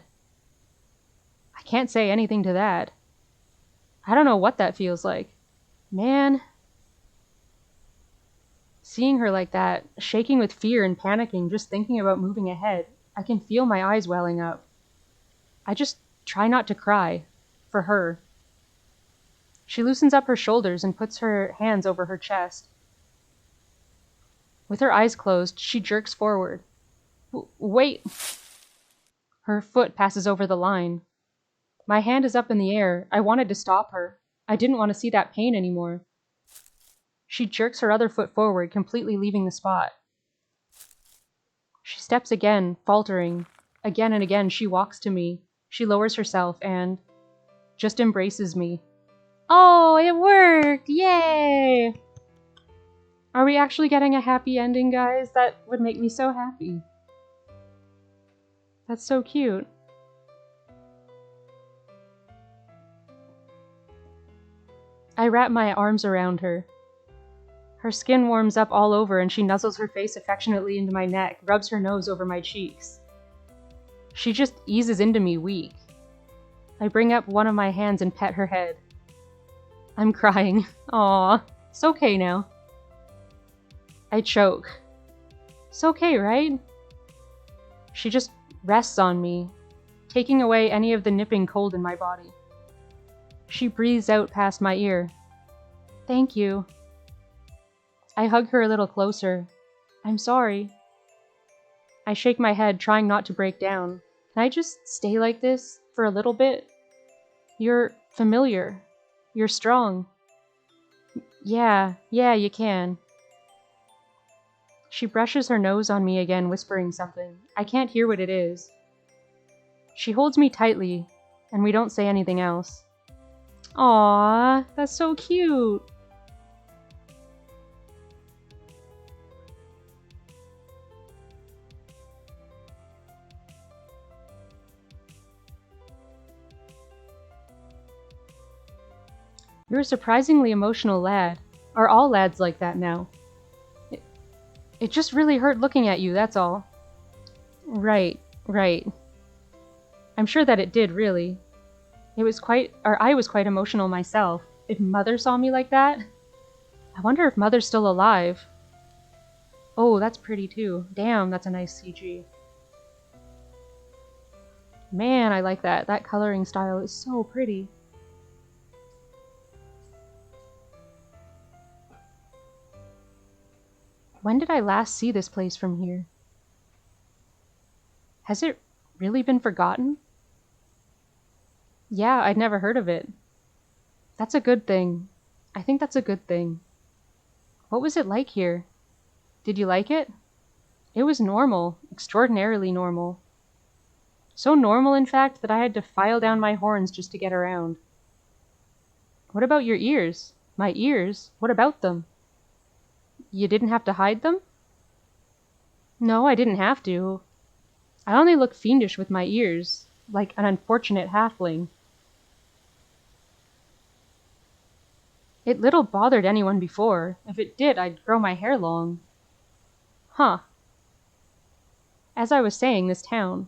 Speaker 1: I can't say anything to that. I don't know what that feels like. Man, seeing her like that, shaking with fear and panicking, just thinking about moving ahead, I can feel my eyes welling up. I just try not to cry. For her. She loosens up her shoulders and puts her hands over her chest. With her eyes closed, she jerks forward. Wait! Her foot passes over the line. My hand is up in the air. I wanted to stop her. I didn't want to see that pain anymore. She jerks her other foot forward, completely leaving the spot. She steps again, faltering. Again and again, she walks to me. She lowers herself and just embraces me. Oh, it worked! Yay! Are we actually getting a happy ending, guys? That would make me so happy. That's so cute. I wrap my arms around her. Her skin warms up all over and she nuzzles her face affectionately into my neck, rubs her nose over my cheeks. She just eases into me weak. I bring up one of my hands and pet her head. I'm crying. Aw, it's okay now. I choke. It's okay, right? She just rests on me, taking away any of the nipping cold in my body. She breathes out past my ear. Thank you. I hug her a little closer. I'm sorry. I shake my head, trying not to break down. Can I just stay like this for a little bit? You're familiar. You're strong. Yeah, you can. She brushes her nose on me again, whispering something. I can't hear what it is. She holds me tightly, and we don't say anything else. Aww, that's so cute. You're a surprisingly emotional lad. Are all lads like that now? It just really hurt looking at you, that's all. Right. I'm sure that it did, really. I was quite emotional myself. If Mother saw me like that? I wonder if Mother's still alive. Oh, that's pretty too. Damn, that's a nice CG. Man, I like that. That coloring style is so pretty. When did I last see this place from here? Has it really been forgotten? Yeah, I'd never heard of it. That's a good thing. I think that's a good thing. What was it like here? Did you like it? It was normal, extraordinarily normal. So normal, in fact, that I had to file down my horns just to get around. What about your ears? My ears? What about them? You didn't have to hide them? No, I didn't have to. I only look fiendish with my ears, like an unfortunate halfling. It little bothered anyone before. If it did, I'd grow my hair long. Huh. As I was saying, this town,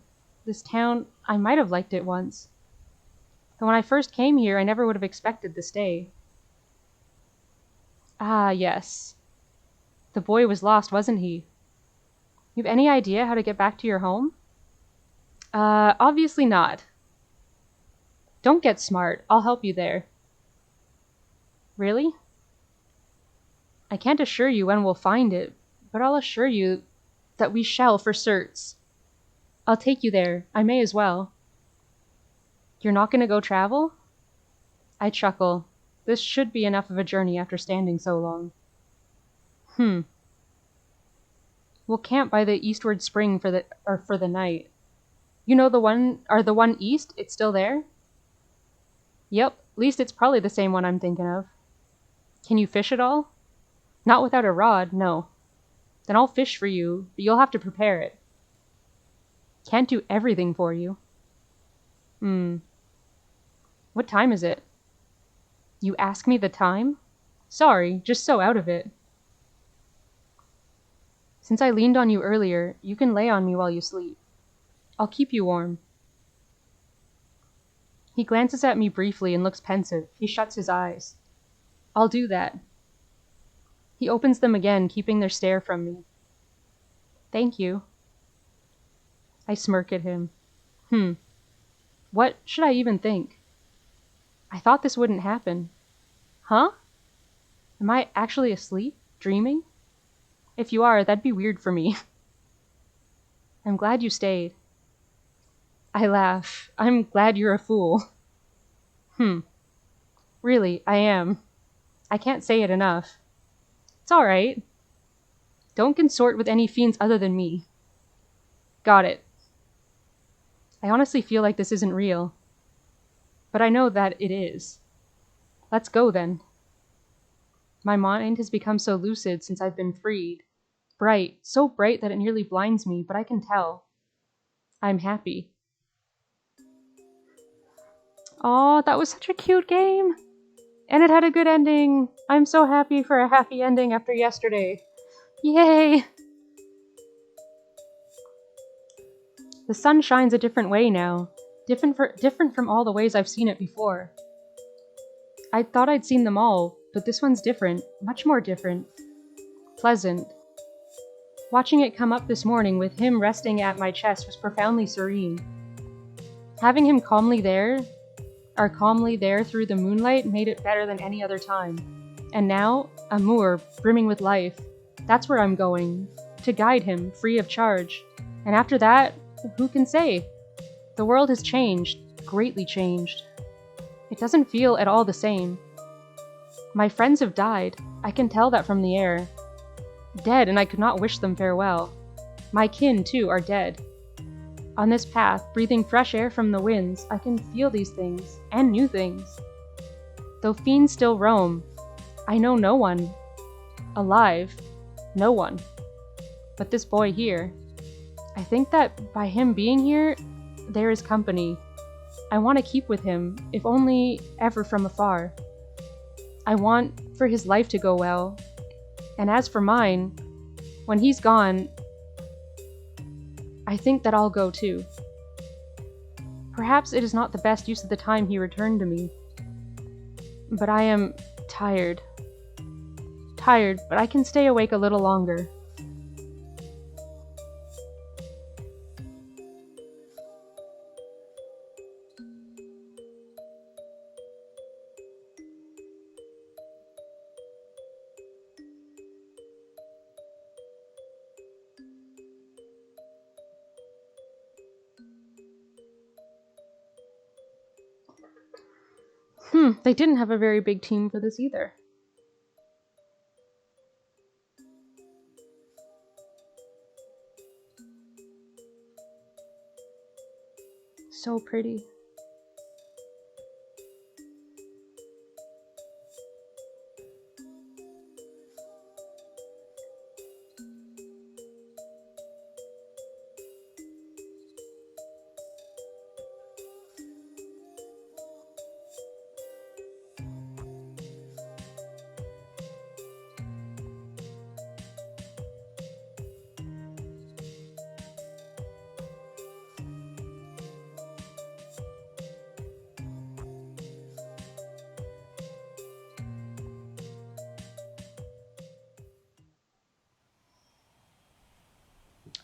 Speaker 1: I might have liked it once. But when I first came here, I never would have expected to stay. Ah, yes. The boy was lost, wasn't he? You have any idea how to get back to your home? Obviously not. Don't get smart. I'll help you there. Really? I can't assure you when we'll find it, but I'll assure you that we shall for certs. I'll take you there. I may as well. You're not gonna go travel? I chuckle. This should be enough of a journey after standing so long. We'll camp by the eastward spring for the night. You know the one east? It's still there? Yep, at least it's probably the same one I'm thinking of. Can you fish at all? Not without a rod, no. Then I'll fish for you, but you'll have to prepare it. Can't do everything for you. What time is it? You ask me the time? Sorry, just so out of it. Since I leaned on you earlier, you can lay on me while you sleep. I'll keep you warm. He glances at me briefly and looks pensive. He shuts his eyes. I'll do that. He opens them again, keeping their stare from me. Thank you. I smirk at him. What should I even think? I thought this wouldn't happen. Huh? Am I actually asleep? Dreaming? If you are, that'd be weird for me. I'm glad you stayed. I laugh. I'm glad you're a fool. Really, I am. I can't say it enough. It's alright. Don't consort with any fiends other than me. Got it. I honestly feel like this isn't real. But I know that it is. Let's go then. My mind has become so lucid since I've been freed. Bright, so bright that it nearly blinds me, but I can tell. I'm happy. Aw, that was such a cute game. And it had a good ending. I'm so happy for a happy ending after yesterday. Yay! The sun shines a different way now. Different from all the ways I've seen it before. I thought I'd seen them all, but this one's different. Much more different. Pleasant. Watching it come up this morning with him resting at my chest was profoundly serene. Having him calmly there through the moonlight made it better than any other time. And now, amour, brimming with life. That's where I'm going. To guide him, free of charge. And after that, who can say? The world has changed, greatly changed. It doesn't feel at all the same. My friends have died. I can tell that from the air. Dead, and I could not wish them farewell. My kin, too, are dead. On this path, breathing fresh air from the winds, I can feel these things, and new things. Though fiends still roam, I know no one. Alive, no one. But this boy here. I think that by him being here, there is company. I want to keep with him, if only ever from afar. I want for his life to go well. And as for mine, when he's gone, I think that I'll go too. Perhaps it is not the best use of the time he returned to me. But I am tired. Tired, but I can stay awake a little longer. They didn't have a very big team for this either. So pretty.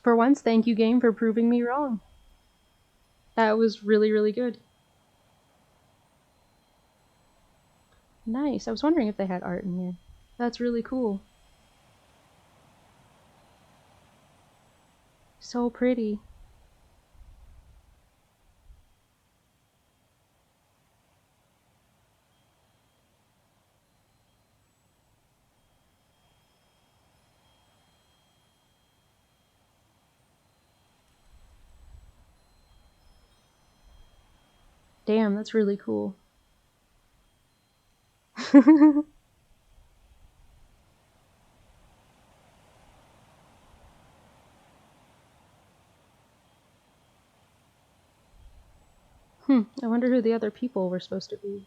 Speaker 1: For once, thank you, game, for proving me wrong. That was really, really good. Nice. I was wondering if they had art in here. That's really cool. So pretty. Damn, that's really cool. I wonder who the other people were supposed to be.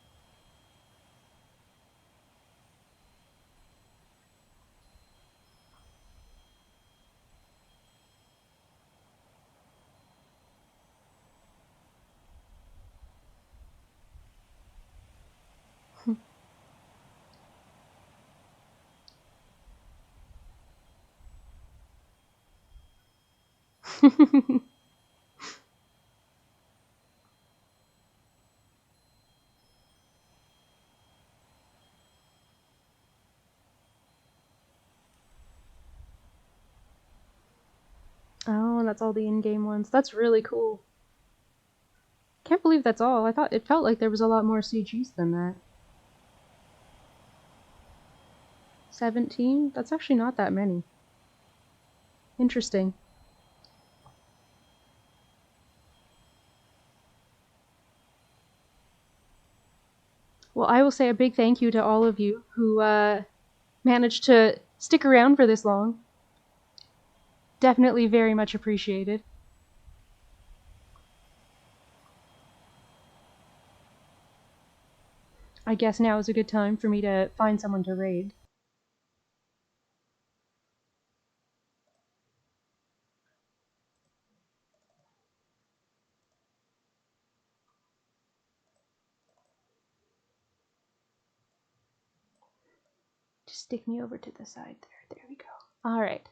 Speaker 1: Oh, that's all the in-game ones. That's really cool. Can't believe that's all. It felt like there was a lot more CGs than that. 17? That's actually not that many. Interesting. Well, I will say a big thank you to all of you who managed to stick around for this long. Definitely very much appreciated. I guess now is a good time for me to find someone to raid. Just stick me over to the side there. There we go. All right.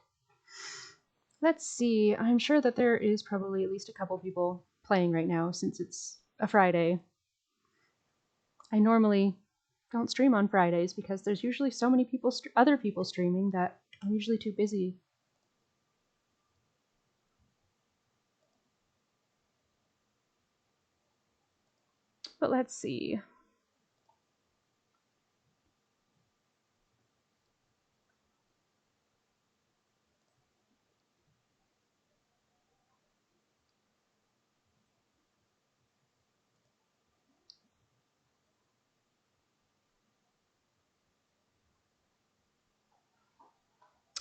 Speaker 1: Let's see. I'm sure that there is probably at least a couple people playing right now since it's a Friday. I normally don't stream on Fridays because there's usually so many people, other people streaming that I'm usually too busy. But let's see.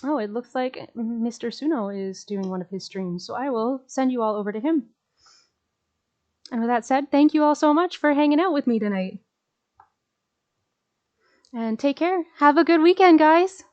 Speaker 1: Oh, it looks like Mr. Suno is doing one of his streams, so I will send you all over to him. And with that said, thank you all so much for hanging out with me tonight. And take care. Have a good weekend, guys.